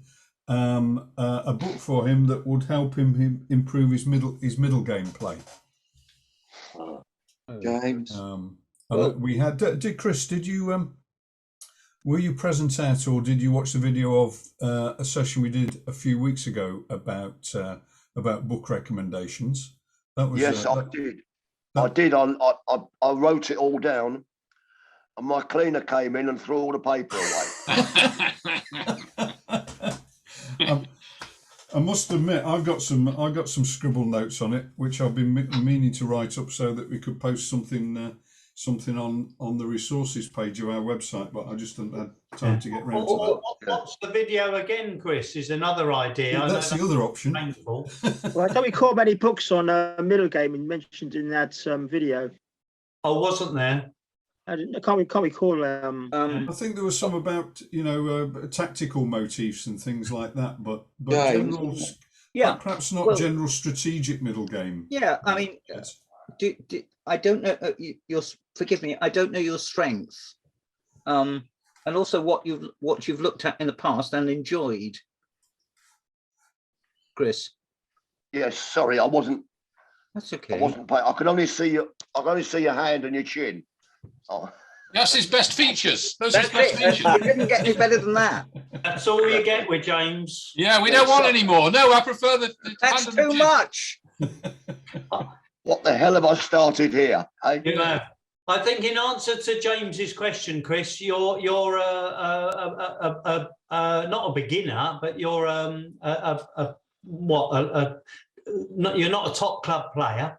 a book for him that would help him improve his middle game play. James. We had. Did Chris? Did you? Were you present at, or did you watch the video of a session we did a few weeks ago about book recommendations? That was. Yes, I did. I did. I wrote it all down, and my cleaner came in and threw all the paper away. I must admit, I've got some scribble notes on it, which I've been meaning to write up so that we could post something on the resources page of our website, but I just haven't had time to get round to that. What's the video again, Chris? Is another idea. I That's know the other option. painful. Well, I don't recall many books on middle game and mentioned in that video. Oh, wasn't there? I can't recall. I think there was some about tactical motifs and things like that, but James. general, Yeah. perhaps not Well- general strategic middle game. Yeah, I mean, I don't know. Forgive me. I don't know your strengths, and also what you've looked at in the past and enjoyed, Chris. Yes, sorry, I wasn't. That's I okay. wasn't. I could only see you. I could only see your hand and your chin. Oh. That's his best features. Those are his That's best it. features. You didn't get any better than that. That's all you get with James. Yeah, we don't want any more. No, I prefer the That's hand and the too chin. much. What the hell have I started here? Eh? You know, I think in answer to James's question, Chris, you're not a beginner, but you're you're not a top club player,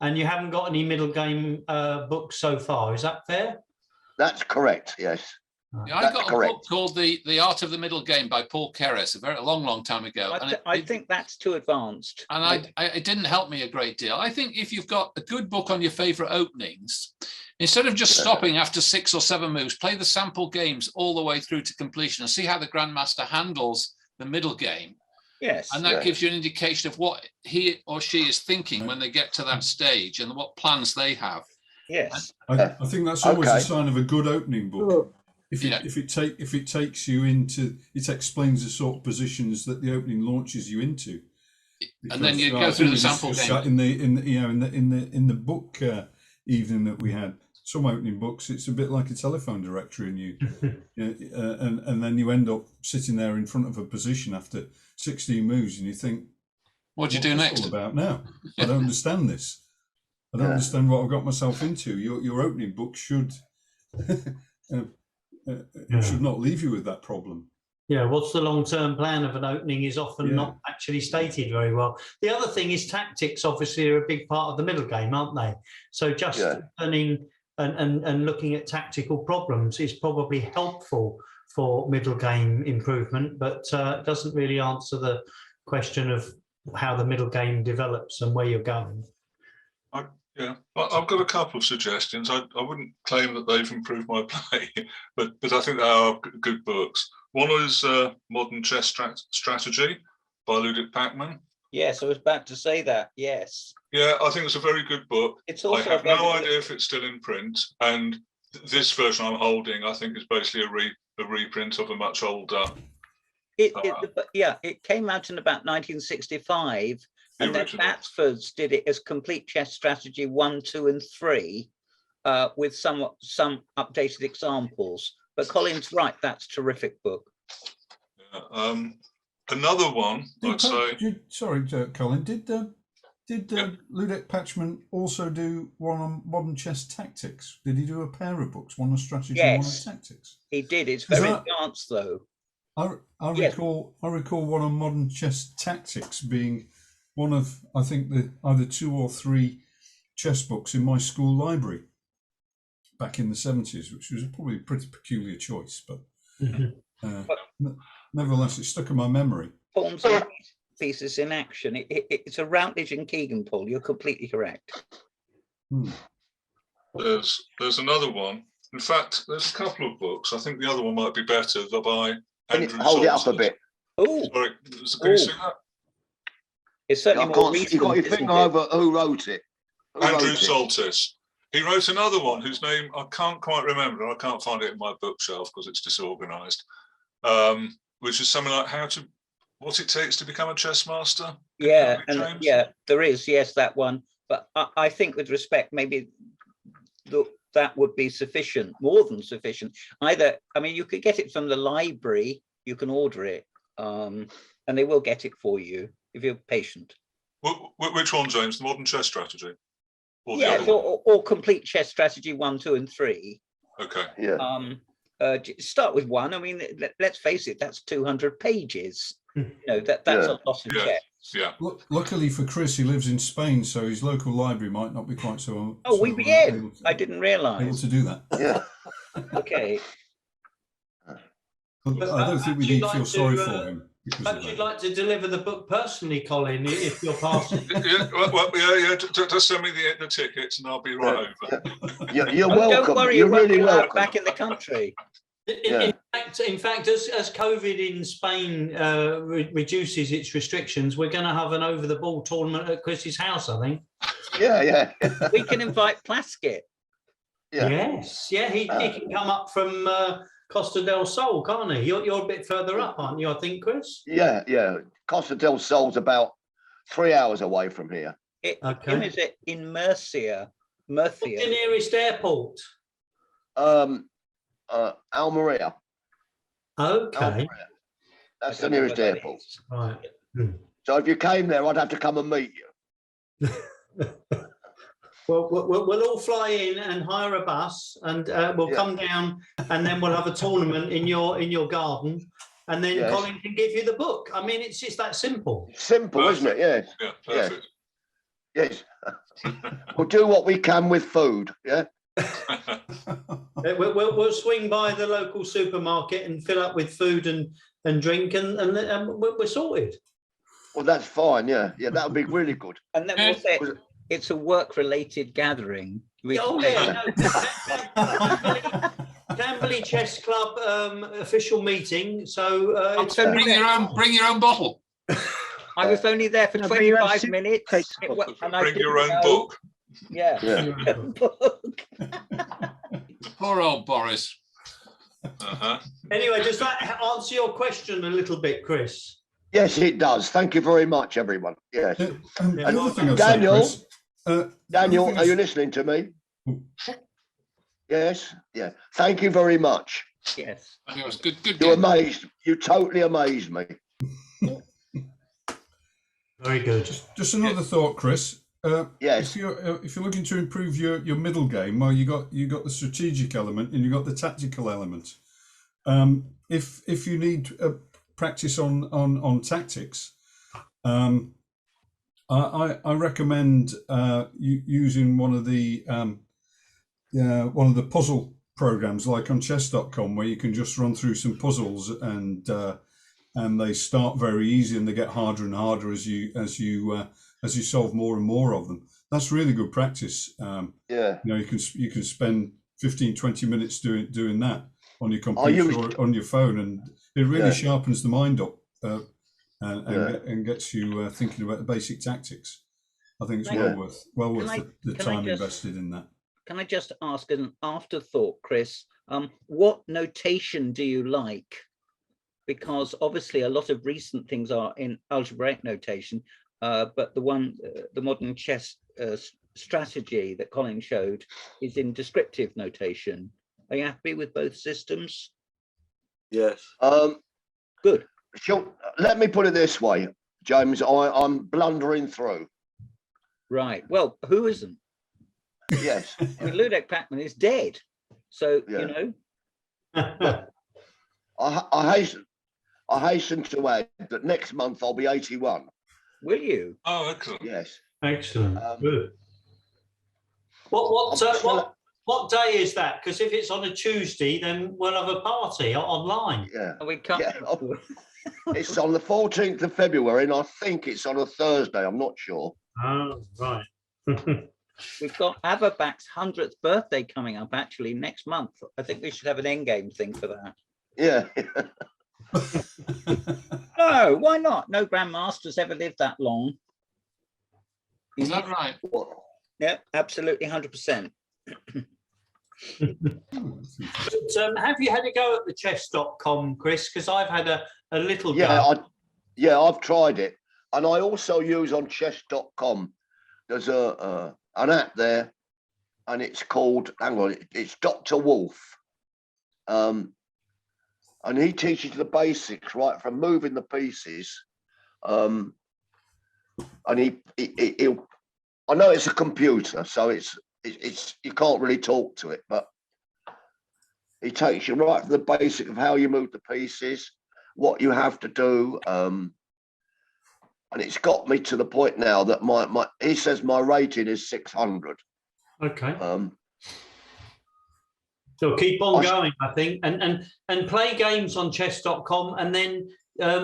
and you haven't got any middle game books so far. Is that fair? That's correct. Yes. Yeah, I That's got a correct. book called The Art of the Middle Game by Paul Keres, a long time ago. And I think that's too advanced. and it didn't help me a great deal. I think if you've got a good book on your favorite openings, instead of just stopping after 6 or 7 moves, play the sample games all the way through to completion and see how the grandmaster handles the middle game. Yes. And that Yeah. gives you an indication of what he or she is thinking when they get to that stage and what plans they have. Yes. I think that's always Okay. a sign of a good opening book. If Yeah. it takes you into, it explains the sort of positions that the opening launches you into. And then you Because, go I through think the we sample discussed game. that in the book evening that we had. Some opening books, it's a bit like a telephone directory, and and then you end up sitting there in front of a position after 16 moves, and you think, What do you do what's next? this all about now? I don't understand this. I don't Yeah. understand what I've got myself into. Your opening book should should not leave you with that problem. Yeah, what's the long-term plan of an opening is often not actually stated very well. The other thing is tactics obviously are a big part of the middle game, aren't they? So just learning and looking at tactical problems is probably helpful for middle game improvement, but doesn't really answer the question of how the middle game develops and where you're going. I've got a couple of suggestions. I wouldn't claim that they've improved my play, but I think they are good books. One is Modern Chess Strategy by Ludwig Pachmann. Yes, I was about to say that. Yes. Yeah, I think it's a very good book. It's I also have no idea if it's still in print, and this version I'm holding, I think, is basically a reprint of a much older. It came out in about 1965. And then Batsford's did it as Complete Chess Strategy 1, 2, and 3, with some updated examples. But Colin's right; that's a terrific book. Yeah, another one, I'd say. Sorry, Colin. Did Ludwig Pachmann also do one on modern chess tactics? Did he do a pair of books, one on strategy, and one on tactics? He did. It's very advanced, though. I recall one on modern chess tactics being one of, I think, the either 2 or 3 chess books in my school library back in the 70s, which was probably a pretty peculiar choice, but nevertheless, it stuck in my memory. Forms and pieces in action. It's a Routledge and Keegan, Paul. You're completely correct. There's another one. In fact, there's a couple of books. I think the other one might be better. They're by Andrew Hold it Salters. up a bit. Oh, sorry, can you see that? It's certainly more recent. You got your finger over who wrote it. Andrew Salters. He wrote another one whose name I can't quite remember. I can't find it in my bookshelf because it's disorganised. Which is something like what it takes to become a chess master. Yeah, there is. Yes, that one. But I think, with respect, maybe that would be sufficient, more than sufficient. You could get it from the library. You can order it, and they will get it for you if you're patient. Which one, James? The Modern Chess Strategy? Or Complete Chess Strategy 1, 2, and 3. Okay. Yeah. Start with 1. Let's face it, that's 200 pages. That's a lot of chess. Yeah. Luckily for Chris, he lives in Spain, so his local library might not be quite so. I didn't realise. Able to do that. Yeah. Okay. But I don't think we need to feel sorry for him. But you'd like to deliver the book personally, Colin, if you're passing. Just send me the tickets and I'll be right over. You're welcome. Don't worry, you're really welcome welcome. back in the country. In fact, as COVID in Spain reduces its restrictions, we're going to have an over-the-ball tournament at Chris's house, I think. Yeah. We can invite Plaskett. Yeah. Yes, yeah, he can come up from Costa del Sol, can't he? You're a bit further up, aren't you, I think, Chris? Yeah. Costa del Sol's about 3 hours away from here. Is it in Murcia? What's the nearest airport? Almeria. Okay. Almeria. That's the nearest airport. Right. So if you came there, I'd have to come and meet you. Well, we'll all fly in and hire a bus, and we'll come down, and then we'll have a tournament in your garden, and then Colin can give you the book. I mean, it's just that simple. Simple, isn't it? Yes. Yeah, perfect. Yes. We'll do what we can with food. Yeah. We'll swing by the local supermarket and fill up with food and drink, and we're sorted. Well, that's fine. Yeah, that would be really good. And then we'll say it's a work-related gathering. Camberley Chess Club official meeting. So it's Bring your own bottle. I was only there for No, bring your own 25 minutes. And I Bring your didn't own know- book. Yeah. Yeah. Book. Poor old Boris. Uh-huh. anyway. Does that answer your question a little bit, Chris? Yes, it does. Thank you very much, everyone. Yes. And Yeah. the other thing I'd Daniel, say, Chris, Daniel, the other are thing you is- listening to me? Yes. Yeah. Thank you very much. Yes. I think it was good. You Game. amazed. You totally amazed me. Very good. Just another thought, Chris. Yes. If you're looking to improve your middle game, well, you got the strategic element and you got the tactical element. If you need practice on tactics, I recommend using one of the puzzle programs like on chess.com, where you can just run through some puzzles and they start very easy and they get harder and harder as you solve more and more of them. That's really good practice. Yeah. You can spend 15-20 minutes doing that on your computer or on your phone, and it really sharpens the mind up and gets you thinking about the basic tactics. I think it's well worth the time invested in that. Can I just ask an afterthought, Chris? What notation do you like? Because obviously a lot of recent things are in algebraic notation, but the modern chess strategy that Colin showed is in descriptive notation. Are you happy with both systems? Yes. Good. Sure. Let me put it this way, James. I'm blundering through. Right. Well, who isn't? Yes. I mean, Ludek Pachman is dead. So, you know. I hasten to add that next month I'll be 81. Will you? Oh, excellent. Yes. Excellent. Good. What day is that? Because if it's on a Tuesday, then we'll have a party online. Yeah. We can't. Yeah. It's on the 14th of February, and I think it's on a Thursday. I'm not sure. Oh, right. We've got Averbach's 100th birthday coming up actually next month. I think we should have an endgame thing for that. Yeah. No, why not? No grandmaster's ever lived that long. Is that right? Yeah, absolutely 100%. But, have you had a go at the chess.com, Chris? Because I've had a little Yeah, go. I've tried it, and I also use on chess.com. There's an app there, and it's called. Hang on, it's Dr. Wolf, and he teaches the basics right from moving the pieces, and he'll. I know it's a computer, so it's you can't really talk to it, but he takes you right from the basic of how you move the pieces, what you have to do, and it's got me to the point now that my he says my rating is 600. Okay. So keep on going, I think, and play games on chess.com, and then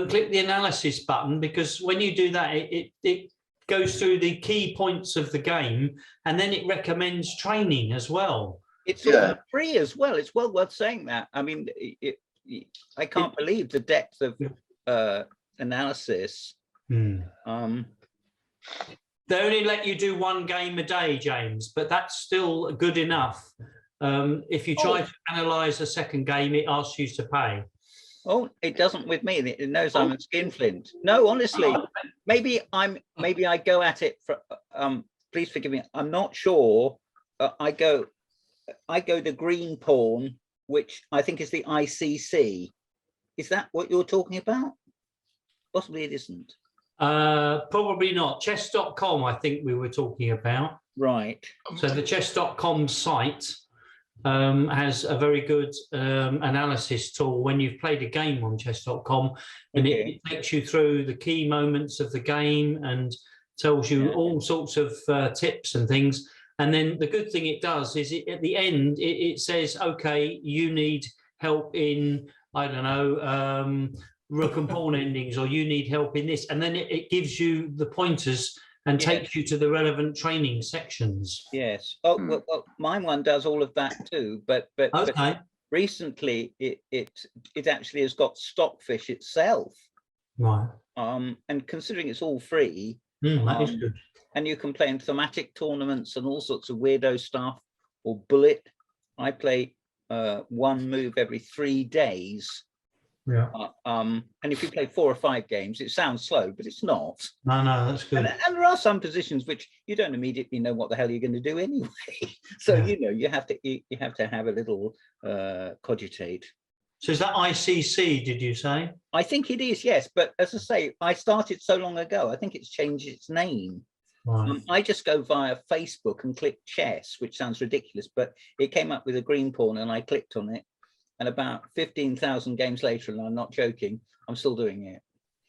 click the analysis button, because when you do that, it goes through the key points of the game, and then it recommends training as well. It's all free as well. It's well worth saying that. I mean, I can't believe the depth of analysis. They only let you do one game a day, James, but that's still good enough. If you try to analyse a second game, it asks you to pay. Oh, it doesn't with me. It knows I'm a skinflint. No, honestly, maybe I go at it for. Please forgive me. I'm not sure. I go the green pawn, which I think is the ICC. Is that what you're talking about? Possibly it isn't. Probably not. Chess.com, I think we were talking about. Right. So the chess.com site has a very good analysis tool when you've played a game on chess.com, and it takes you through the key moments of the game and tells you all sorts of tips and things. And then the good thing it does is at the end, it says, okay, you need help in, I don't know, rook and pawn endings, or you need help in this. And then it gives you the pointers and takes you to the relevant training sections. Yes. Oh, well, mine one does all of that too. But okay. recently it actually has got Stockfish itself. Right. And considering it's all free, That is good. and you can play in thematic tournaments and all sorts of weirdo stuff, or bullet. I play one move every 3 days. Yeah. And if you play 4 or 5 games, it sounds slow, but it's not. No, that's good. And there are some positions which you don't immediately know what the hell you're going to do anyway. So you have to have a little cogitate. So is that ICC? Did you say? I think it is, yes. But as I say, I started so long ago. I think it's changed its name. Right. I just go via Facebook and click chess, which sounds ridiculous, but it came up with a green pawn and I clicked on it. And about 15,000 games later, and I'm not joking, I'm still doing it.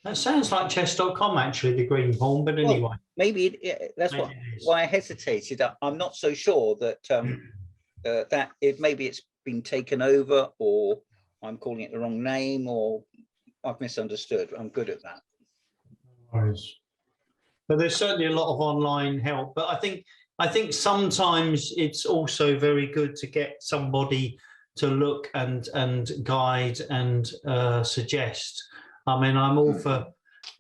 That sounds like chess.com, actually, the green pawn, but anyway. Well, maybe that's why I hesitated. I'm not so sure that maybe it's been taken over, or I'm calling it the wrong name, or I've misunderstood. I'm good at that. But there's certainly a lot of online help. But I think sometimes it's also very good to get somebody to look and guide and suggest. I mean, I'm all for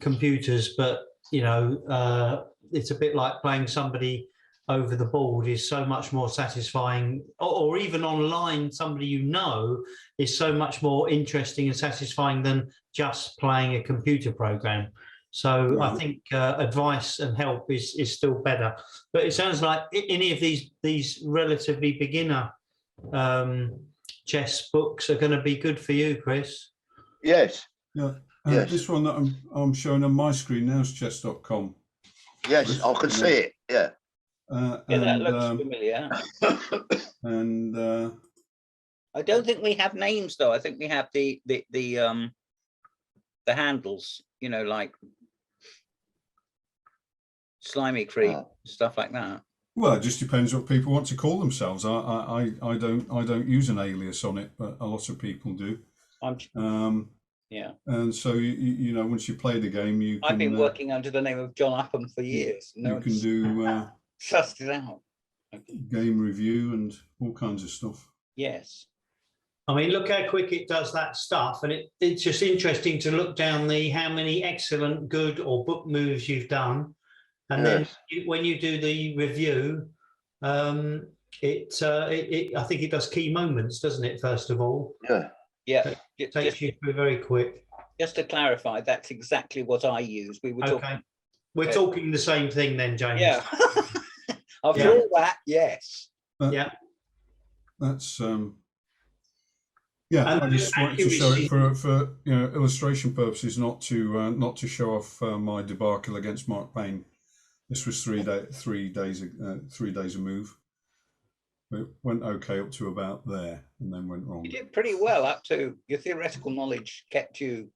computers, but it's a bit like playing somebody over the board is so much more satisfying, or even online, somebody is so much more interesting and satisfying than just playing a computer program. So I think advice and help is still better. But it sounds like any of these relatively beginner chess books are going to be good for you, Chris. Yes. Yeah. Yes. This one that I'm showing on my screen now is chess.com. Yes, I can see it. Yeah. That looks familiar. And I don't think we have names though. I think we have the handles. Like Slimy Creek, stuff like that. well, it just depends what people want to call themselves. I don't use an alias on it, but a lot of people do. Yeah. And so once you play the game, you can. I've been working under the name of John Upham for years. You can do sussed it out. Game review and all kinds of stuff. Yes. I mean, look how quick it does that stuff, and it's just interesting to look down how many excellent, good, or book moves you've done, and then when you do the review, I think it does key moments, doesn't it? First of all, yeah, it takes you through very quick. Just to clarify, that's exactly what I use. We were talking. We're talking the same thing then, James. Yeah. After all that, yes. That's I just wanted to show it for illustration purposes, not to show off my debacle against Mark Payne. This was 3 days a move. It went okay up to about there, and then went wrong. You did pretty well up to your theoretical knowledge kept you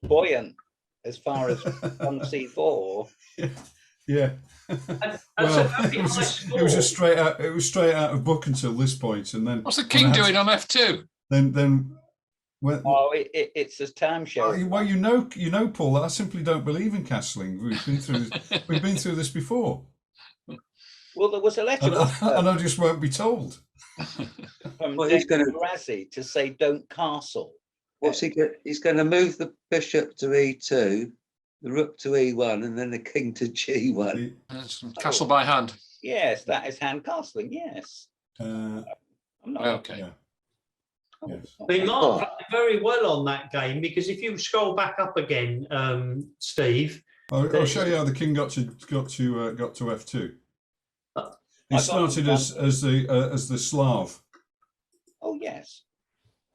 buoyant as far as on C4. Yeah. Well, it was straight out of book until this point, and then what's the king doing on F2? Then when, it's a time show. Well, you know, Paul, I simply don't believe in castling. We've been through this before. Well, there was a letter, and I just won't be told. From Daniel Shek to say don't castle. What's he going? He's going to move the bishop to E2, the rook to E1, and then the king to G1. Castle by hand. Yes, that is hand castling. Yes. I'm not okay. Yeah. Yes. But Mark played very well on that game, because if you scroll back up again, Steve, I'll show you how the king got to F2. He started as the Slav. Oh yes.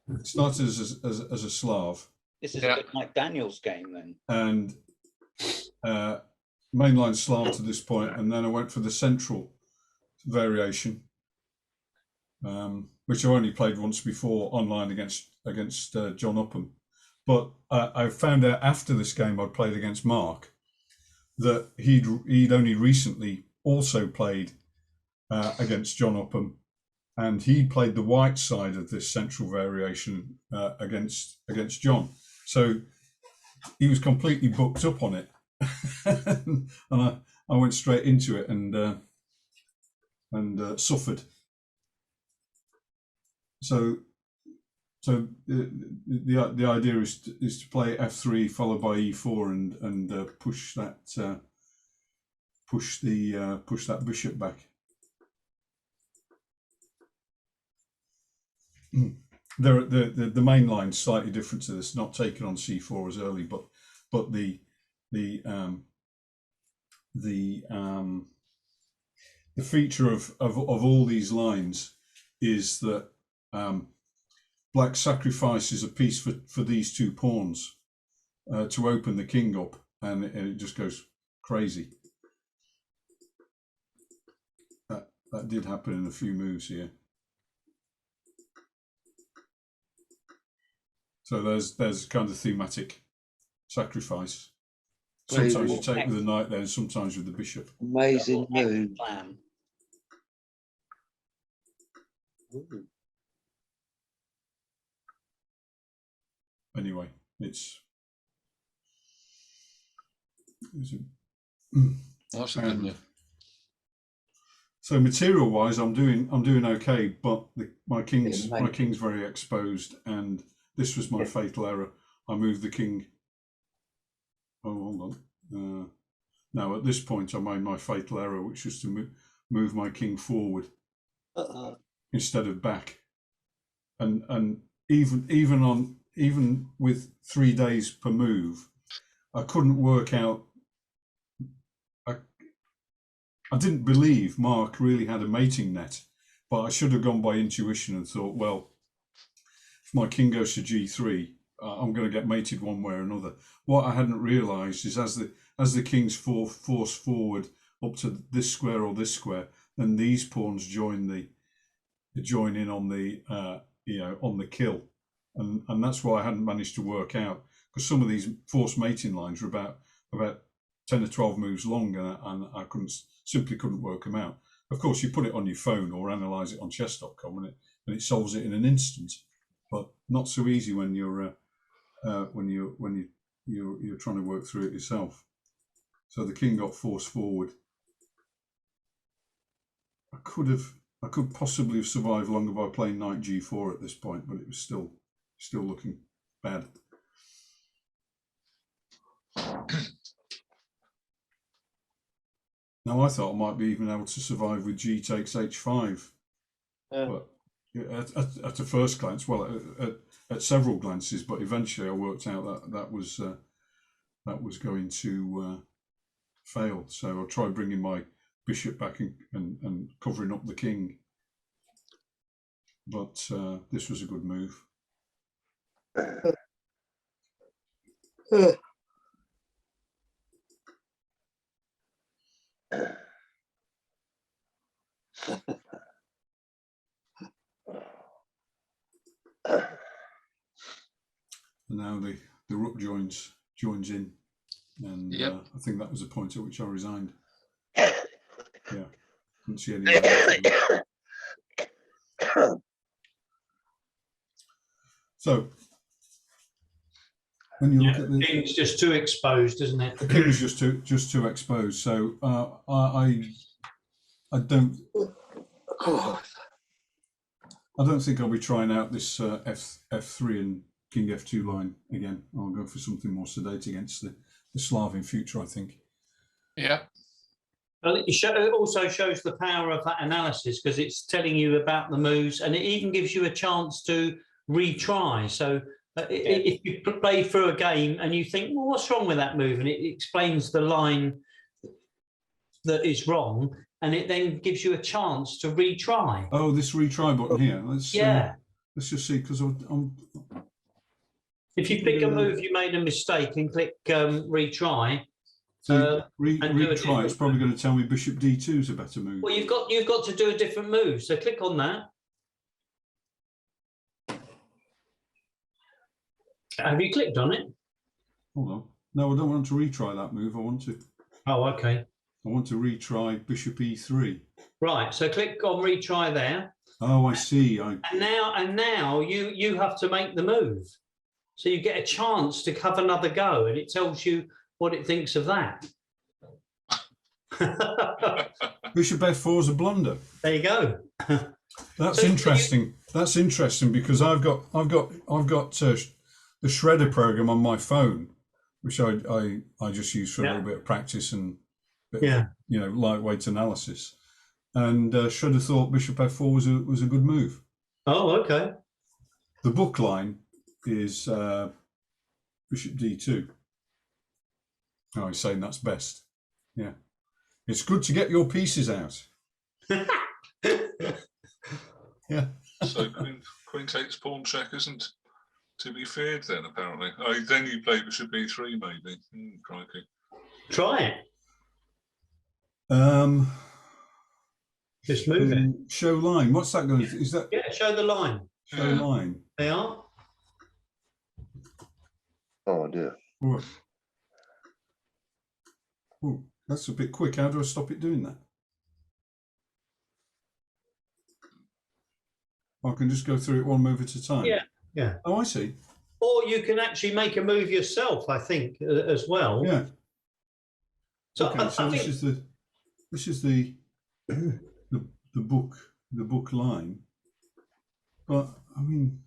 It started as a Slav. This is a bit like Daniel's game then. And mainline Slav to this point, and then I went for the central variation, which I only played once before online against John Upham. But I found out after this game I'd played against Mark that he'd only recently also played against John Upham, and he played the white side of this central variation against John. So he was completely booked up on it, and I went straight into it and suffered. So So the idea is to play f3 followed by e4 and push that bishop back. The main line's slightly different to this, not taken on c4 as early, but the feature of all these lines is that black sacrifices a piece for these two pawns to open the king up, and it just goes crazy. That did happen in a few moves here. So there's kind of thematic sacrifice. Sometimes you take with the knight there, and sometimes with the bishop. Amazing move. Anyway, it's That's a good move. so material wise, I'm doing okay, but my king's very exposed, and this was my fatal error. I moved the king. Oh, hold on. Now at this point, I made my fatal error, which was to move my king forward instead of back, and even with 3 days per move, I couldn't work out. I didn't believe Mark really had a mating net, but I should have gone by intuition and thought, well, if my king goes to g3, I'm going to get mated one way or another. What I hadn't realised is as the king's forced forward up to this square or this square, then these pawns join in on the on the kill, and that's why I hadn't managed to work out, because some of these forced mating lines were about 10 or 12 moves long, and I simply couldn't work them out. Of course, you put it on your phone or analyze it on chess.com, and it solves it in an instant, but not so easy when you're trying to work through it yourself. So the king got forced forward. I could possibly have survived longer by playing knight g4 at this point, but it was still looking bad. Now I thought I might be even able to survive with g takes h5, but at a first glance, well, at several glances, but eventually I worked out that was going to fail. So I tried bringing my bishop back and covering up the king, but this was a good move. Now the rook joins in, and I think that was the point at which I resigned. Yeah, couldn't see any. So when you look at the king's just too exposed, isn't it? The king's just too exposed. So I don't think I'll be trying out this f3 and king f2 line again. I'll go for something more sedate against the Slav in future, I think. Yeah. Well, it also shows the power of that analysis, because it's telling you about the moves, and it even gives you a chance to retry. So if you play through a game and you think, well, what's wrong with that move? And it explains the line that is wrong, and it then gives you a chance to retry. Oh, this retry button here. Let's just see, because if you pick a move you made a mistake and click retry. So retry, it's probably going to tell me bishop d2 is a better move. Well, you've got to do a different move. So click on that. Have you clicked on it? Hold on. No, I don't want to retry that move. I want to. Oh, okay. I want to retry bishop e3. Right. So click on retry there. Oh, I see. And now you have to make the move. So you get a chance to have another go, and it tells you what it thinks of that. Bishop f4 is a blunder. There you go. That's interesting. That's interesting because I've got the shredder program on my phone, which I just use for a little bit of practice and lightweight analysis. And Shredder thought Bishop F4 was a good move. Oh, okay. The book line is Bishop D2. Oh, he's saying that's best. Yeah, it's good to get your pieces out. Yeah. So queen takes pawn check isn't to be feared then, apparently. Oh, then you play Bishop B3 maybe. Crikey. Try it. Just move it. Show line. What's that going to do? Is that? Yeah, show the line. Show line. They are. Oh dear. Oh, that's a bit quick. How do I stop it doing that? I can just go through it one move at a time. Yeah, yeah. Oh, I see. Or you can actually make a move yourself, I think, as well. Yeah. So, okay, so this is the book line. But I mean,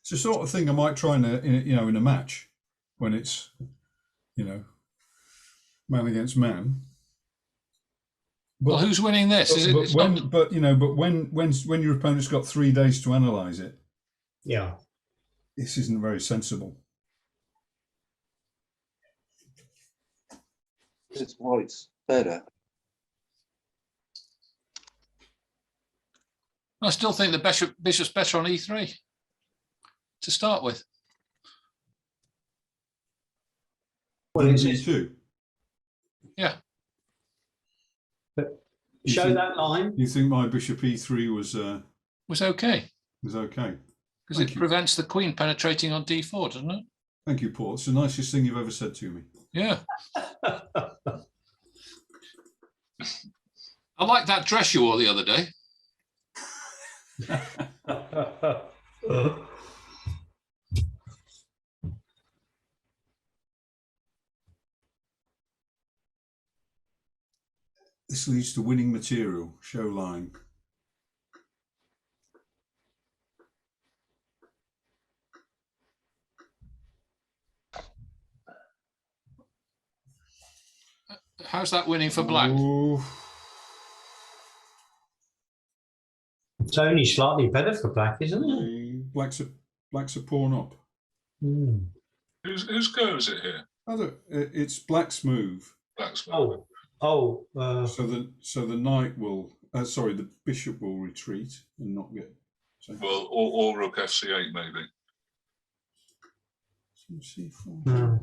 it's the sort of thing I might try in a match when it's man against man. But, well, who's winning this? But when your opponent's got 3 days to analyse it, this isn't very sensible. It's white's better. I still think the bishop's better on E3 to start with. Well, it's E2. Yeah. But show that line. You think my bishop E3 was okay? Was okay because it prevents the queen penetrating on D4, doesn't it? Thank you, Paul. It's the nicest thing you've ever said to me. Yeah. I like that dress you wore the other day. This leads to winning material. Show line. How's that winning for black? Ooh. It's only slightly better for black, isn't it? Black's a pawn up. Mm. Whose go is it here? It's black's move. Black's move. So the knight will. Sorry, the bishop will retreat and not get. Well, or rook FC8 maybe. C4. Mm.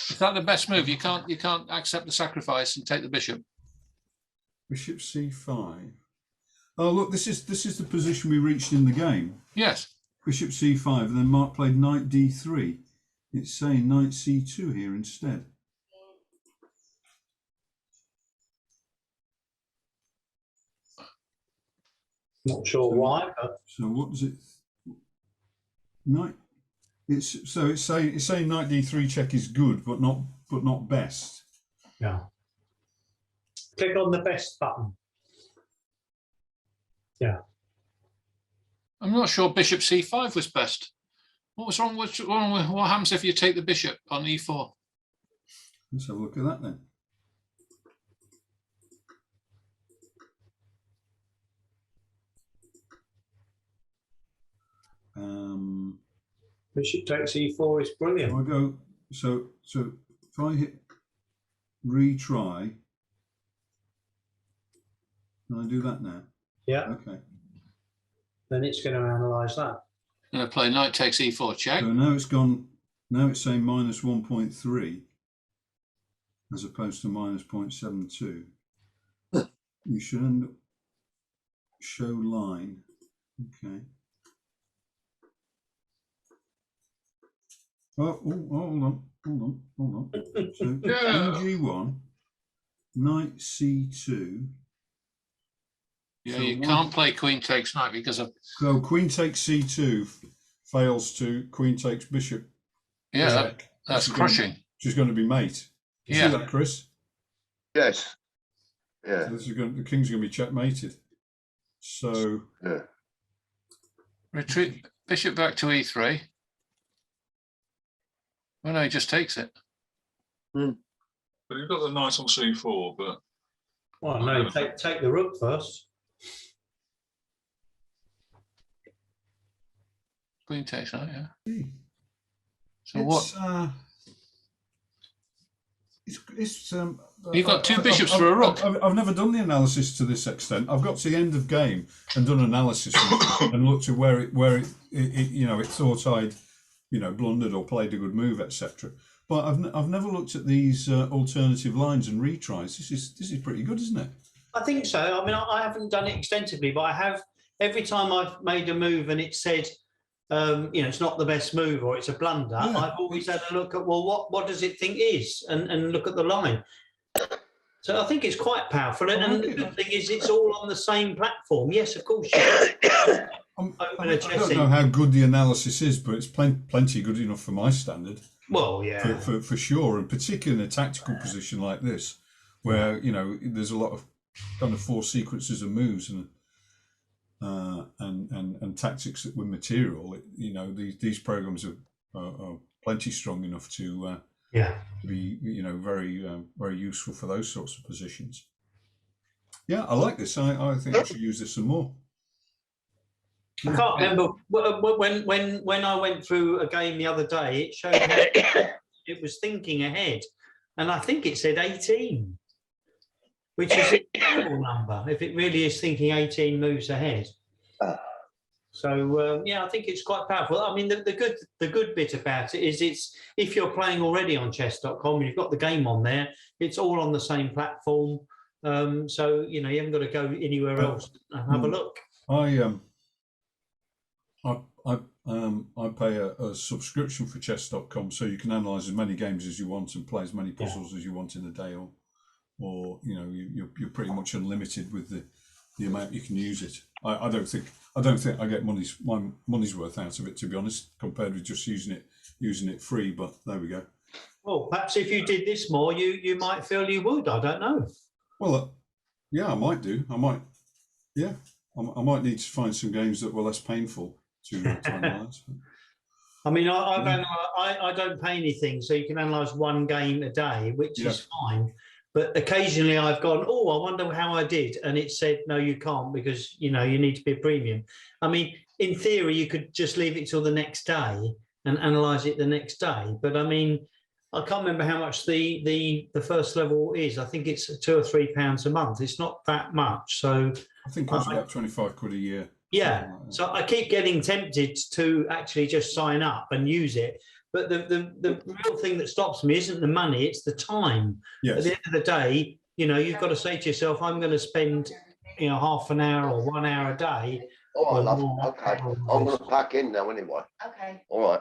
Is that the best move? You can't accept the sacrifice and take the bishop. Bishop C5. Oh look, this is the position we reached in the game. Yes. Bishop C5, and then Mark played knight D3. It's saying knight C2 here instead. Not sure why, but so what does it? Knight. It's saying knight D3 check is good, but not best. Yeah. Click on the best button. Yeah. I'm not sure bishop C5 was best. What was wrong with what happens if you take the bishop on E4? Let's have a look at that then. Bishop takes E4 is brilliant. I go so if I hit retry, can I do that now? Yeah. Okay. Then it's going to analyse that. Going to play knight takes E4 check. So now it's gone. Now it's saying minus 1.3 as opposed to minus 0.72. You should end up show line. Okay. Oh, hold on. So G1, knight C2. Yeah, so you can't play queen takes knight because of. So queen takes C2 fails to queen takes bishop Yeah, Shek, that's which is crushing. Which is going to be mate. You Yeah. see that, Chris? Yes. Yeah. So this is the king's going to be checkmated. So Yeah. Retreat bishop back to e3. Oh no, he just takes it. But you've got the knight on c4, but Well, no, take the rook first. Queen takes that, yeah. So it's, what? It's You've got two bishops for a rook. I've never done the analysis to this extent. I've got to the end of game and done analysis and looked at where it you know, it thought I'd, you know, blundered or played a good move, etc. But I've never looked at these alternative lines and retries. This is pretty good, isn't it? I think so. I mean, I haven't done it extensively, but I have every time I've made a move and it said, you know, it's not the best move or it's a blunder. Yeah. I've always had a look at, well, what does it think is, and look at the line. So I think it's quite powerful. And the good thing is, it's all on the same platform. Yes, of course. I don't know how good the analysis is, but it's plenty good enough for my standard. Well, yeah, for sure, and particularly in a tactical position like this, where you know there's a lot of kind of forced sequences of moves and tactics with material. You know, these programs are plenty strong enough to be, you know, very useful for those sorts of positions. Yeah, I like this. I think I should use this some more. I can't remember when I went through a game the other day. It showed how it was thinking ahead, and I think it said 18, which is a terrible number if it really is thinking 18 moves ahead. So yeah, I think it's quite powerful. I mean, the good bit about it is it's if you're playing already on chess.com, you've got the game on there. It's all on the same platform, so you know you haven't got to go anywhere else and have a look. I pay a subscription for chess.com, so you can analyze as many games as you want and play as many puzzles as you want in a day, or you know you're pretty much unlimited with the amount you can use it. I don't think I get my money's worth out of it, to be honest, compared with just using it free. But there we go. Well, perhaps if you did this more, you might feel you would. I don't know. Well, yeah, I might do. I might. Yeah, I might need to find some games that were less painful to analyze. I mean, I don't pay anything, so you can analyse one game a day, which is fine. But occasionally I've gone, oh, I wonder how I did. And it said, no, you can't because, you know, you need to be a premium. I mean, in theory, you could just leave it till the next day and analyse it the next day. But I mean, I can't remember how much the first level is. I think it's £2 or £3 a month. It's not that much. So I think it's about 25 quid a year. Yeah. Like So I keep getting tempted to actually just sign up and use it. But the real thing that stops me isn't the money, it's the time. Yes. At the end of the day, you know, you've got to say to yourself, I'm going to spend, you know, half an hour or 1 hour a day. All right, love. Okay. I'm going to pack in now anyway. Okay. All right.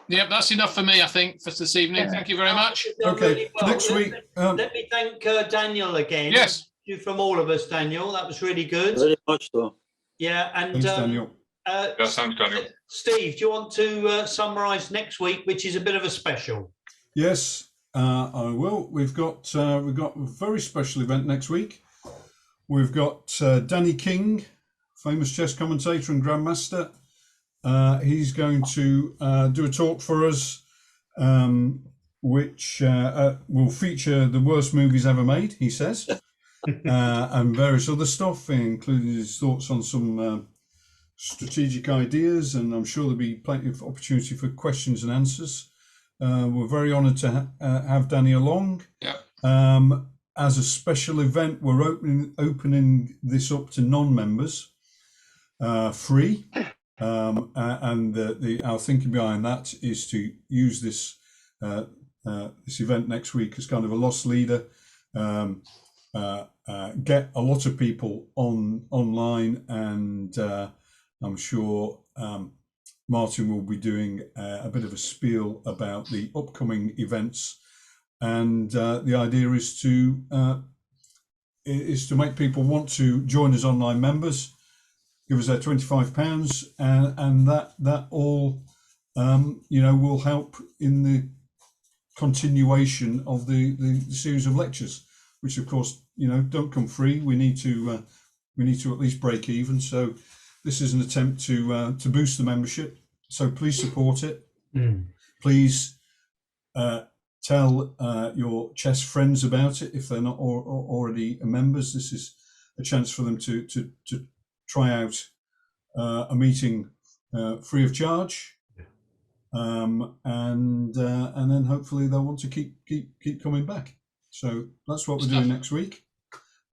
Yep, that's enough for me, I think, for this evening. Thank you very much. Okay, Really well. next week. Let me thank Daniel again. Yes. Thank you from all of us, Daniel. That was really good. Very much so. Yeah, and Thanks, Daniel. yes, thanks, Daniel. Steve, do you want to summarise next week, which is a bit of a special? Yes, I will. We've got a very special event next week. We've got Danny King, famous chess commentator and grandmaster. He's going to do a talk for us, which will feature the worst movies ever made, he says, and various other stuff, including his thoughts on some strategic ideas, and I'm sure there'll be plenty of opportunity for questions and answers. We're very honoured to have Danny along. Yeah. As a special event, we're opening this up to non-members, free. And our thinking behind that is to use this this event next week as kind of a loss leader, get a lot of people online, and I'm sure Martin will be doing a bit of a spiel about the upcoming events, and the idea is to make people want to join as online members. Give us their £25, and that all will help in the continuation of the series of lectures, which of course don't come free. We need to at least break even. So this is an attempt to boost the membership. So please support it. Please tell your chess friends about it if they're not already members. This is a chance for them to try out a meeting free of charge, and then hopefully they'll want to keep coming back. So that's what we're doing next week.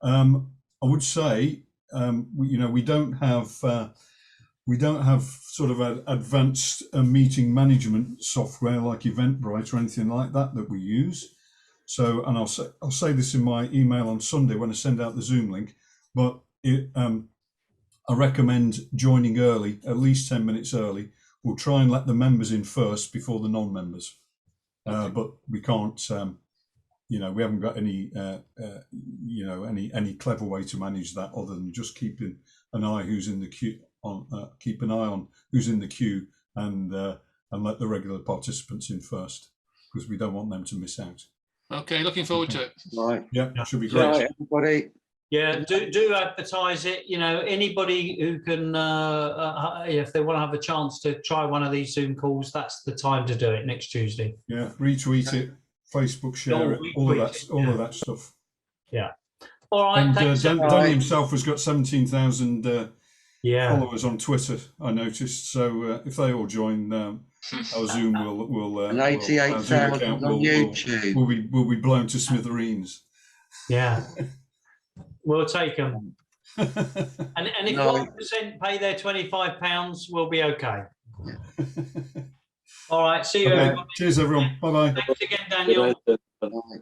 I would say we don't have sort of advanced meeting management software like Eventbrite or anything like that we use. So, and I'll say this in my email on Sunday when I send out the Zoom link, but I recommend joining early, at least 10 minutes early. We'll try and let the members in first before the non-members, but we can't. We haven't got any clever way to manage that other than just keeping an eye who's in the queue. Keep an eye on who's in the queue and let the regular participants in first, because we don't want them to miss out. Okay, looking forward to it. Right. Yeah, that should be great. Right, everybody. Yeah, do advertise it. Anybody who can, if they want to have a chance to try one of these Zoom calls, that's the time to do it next Tuesday. Yeah, retweet it, Facebook share it, all of that stuff. Yeah. All right. And Thanks, Danny himself has got 17,000 followers on Twitter, I noticed. So if they all join, our Zoom will and 88,000 on YouTube. Will be blown to smithereens. Yeah. We'll take them. And if 1% pay their £25, we'll be okay. All right. See you, everybody. Cheers, everyone. Bye-bye. Thanks again, Daniel. Good night.